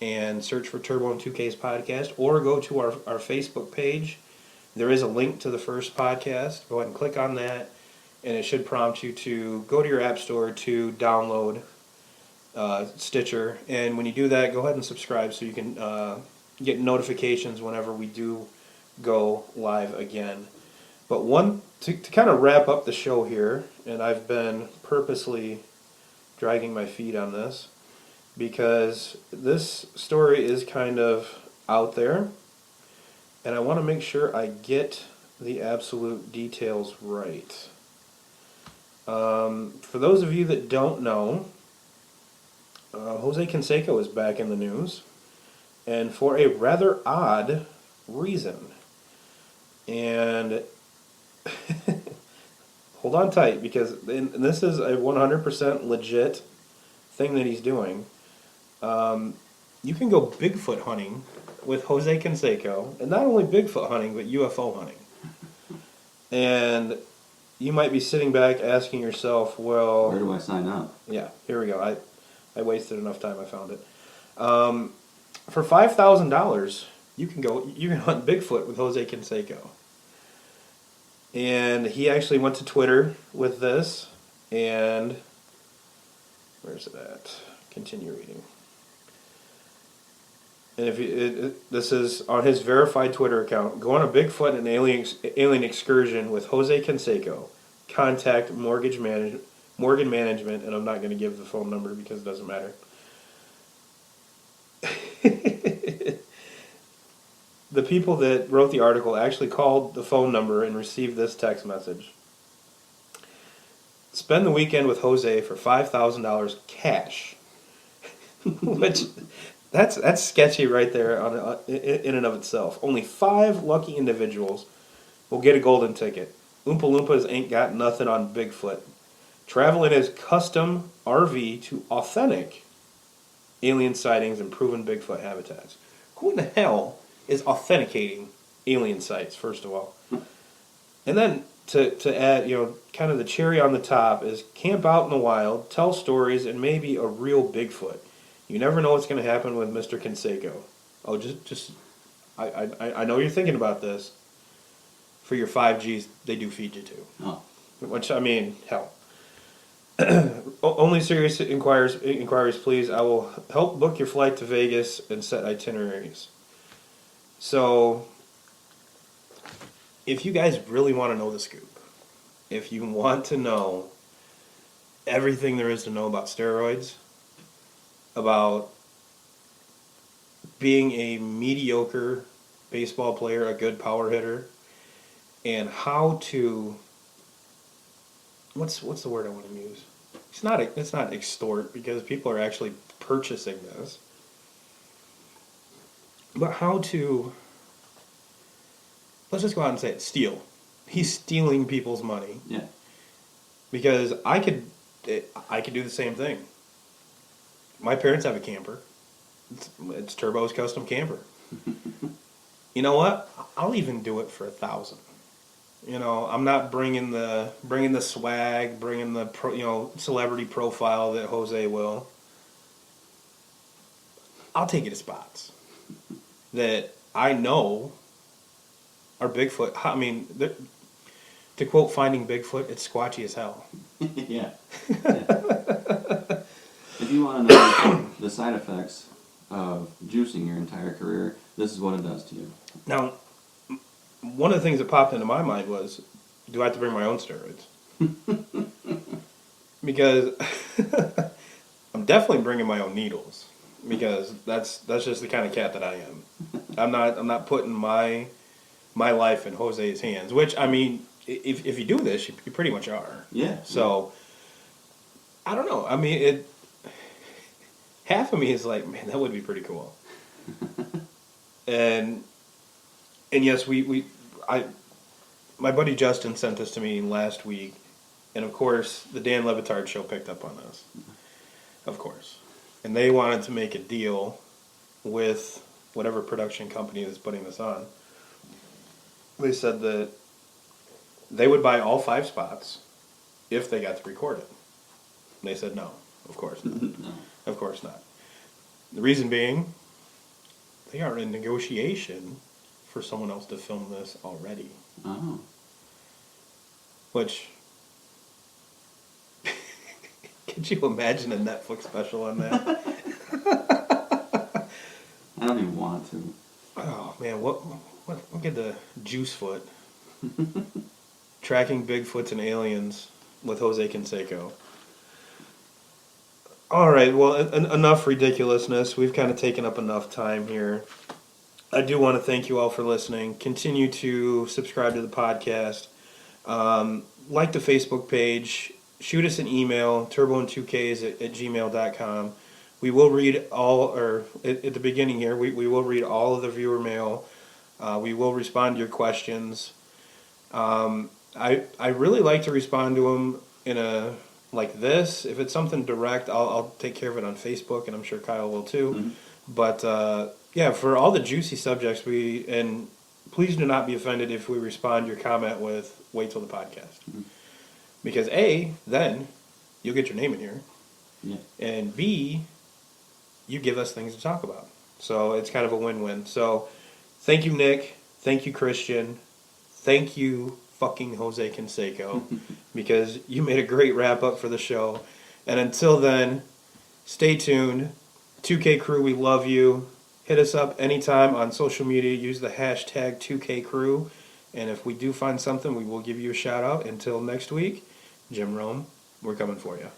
and search for Turbo and 2K's podcast, or go to our Facebook page. There is a link to the first podcast. Go ahead and click on that, and it should prompt you to go to your app store to download Stitcher. And when you do that, go ahead and subscribe so you can get notifications whenever we do go live again. But to kind of wrap up the show here, and I've been purposely dragging my feet on this because this story is kind of out there, and I want to make sure I get the absolute details right. For those of you that don't know, Jose Canseco is back in the news, and for a rather odd reason. And hold on tight, because this is a 100% legit thing that he's doing. You can go Bigfoot hunting with Jose Canseco, and not only Bigfoot hunting, but UFO hunting. And you might be sitting back asking yourself, well... where do I sign up? Yeah, here we go. I wasted enough time, I found it. For $5,000, you can hunt Bigfoot with Jose Canseco. And he actually went to Twitter with this, and where's it at? Continue reading. And this is on his verified Twitter account. Go on a Bigfoot and alien excursion with Jose Canseco. Contact Morgan Management, and I'm not going to give the phone number because it doesn't matter. The people that wrote the article actually called the phone number and received this text message. Spend the weekend with Jose for $5,000 cash. Which, that's sketchy right there in and of itself. Only 5 lucky individuals will get a golden ticket. Oompa Loompas ain't got nothing on Bigfoot. Travel in his custom RV to authentic alien sightings and proven Bigfoot habitats. Who in the hell is authenticating alien sites, first of all? And then to add, kind of the cherry on the top is camp out in the wild, tell stories, and maybe a real Bigfoot. You never know what's going to happen with Mr. Canseco. Oh, I know you're thinking about this. For your 5Gs, they do feed you too. Oh. Which, I mean, hell. Only serious inquiries, please. I will help book your flight to Vegas and set itineraries. So, if you guys really want to know the scoop, if you want to know everything there is to know about steroids, about being a mediocre baseball player, a good power hitter, and how to... What's the word I want to use? It's not extort, because people are actually purchasing this. But how to, let's just go out and say it, steal. He's stealing people's money. Yeah. Because I could do the same thing. My parents have a camper. It's Turbo's custom camper. You know what? I'll even do it for $1,000. I'm not bringing the swag, bringing the celebrity profile that Jose will. I'll take you to spots that I know are Bigfoot. I mean, to quote Finding Bigfoot, it's squatchy as hell. Yeah. If you want to know the side effects of juicing your entire career, this is what it does to you. Now, one of the things that popped into my mind was, do I have to bring my own steroids? Because I'm definitely bringing my own needles. because that's just the kind of cat that I am. I'm not putting my life in Jose's hands. Which, I mean, if you do this, you pretty much are. Yeah. So I don't know. I mean, half of me is like, man, that would be pretty cool. and yes, my buddy Justin sent this to me last week, and of course the Dan Levitard show picked up on this. Of course. And they wanted to make a deal with whatever production company that's putting this on. They said that they would buy all 5 spots if they got to record it. And they said no, of course not. No. Of course not. The reason being, they are in negotiation for someone else to film this already. Oh. Which, could you imagine a Netflix special on that? I don't even want to. Oh man, what look at the Juicefoot tracking Bigfoots and aliens with Jose Canseco. All right, well, enough ridiculousness. We've kind of taken up enough time here. I do want to thank you all for listening. Continue to subscribe to the podcast. Like the Facebook page. Shoot us an email, turboand2ks@gmail.com. We will read all, or at the beginning here, we will read all of the viewer mail. We will respond to your questions. I really like to respond to them in a like this. If it's something direct, I'll take care of it on Facebook, and I'm sure Kyle will too. Mm-hmm. But yeah, for all the juicy subjects, and please do not be offended if we respond your comment with wait till the podcast. Mm-hmm. Because A, then you'll get your name in here. Yeah. And B, you give us things to talk about. So it's kind of a win-win. So thank you, Nick. Thank you, Christian. Thank you, fucking Jose Canseco, because you made a great wrap-up for the show. And until then, stay tuned. 2K Crew, we love you. Hit us up anytime on social media. Use the hashtag 2K Crew. And if we do find something, we will give you a shout-out. Until next week, Jim Rome, we're coming for you.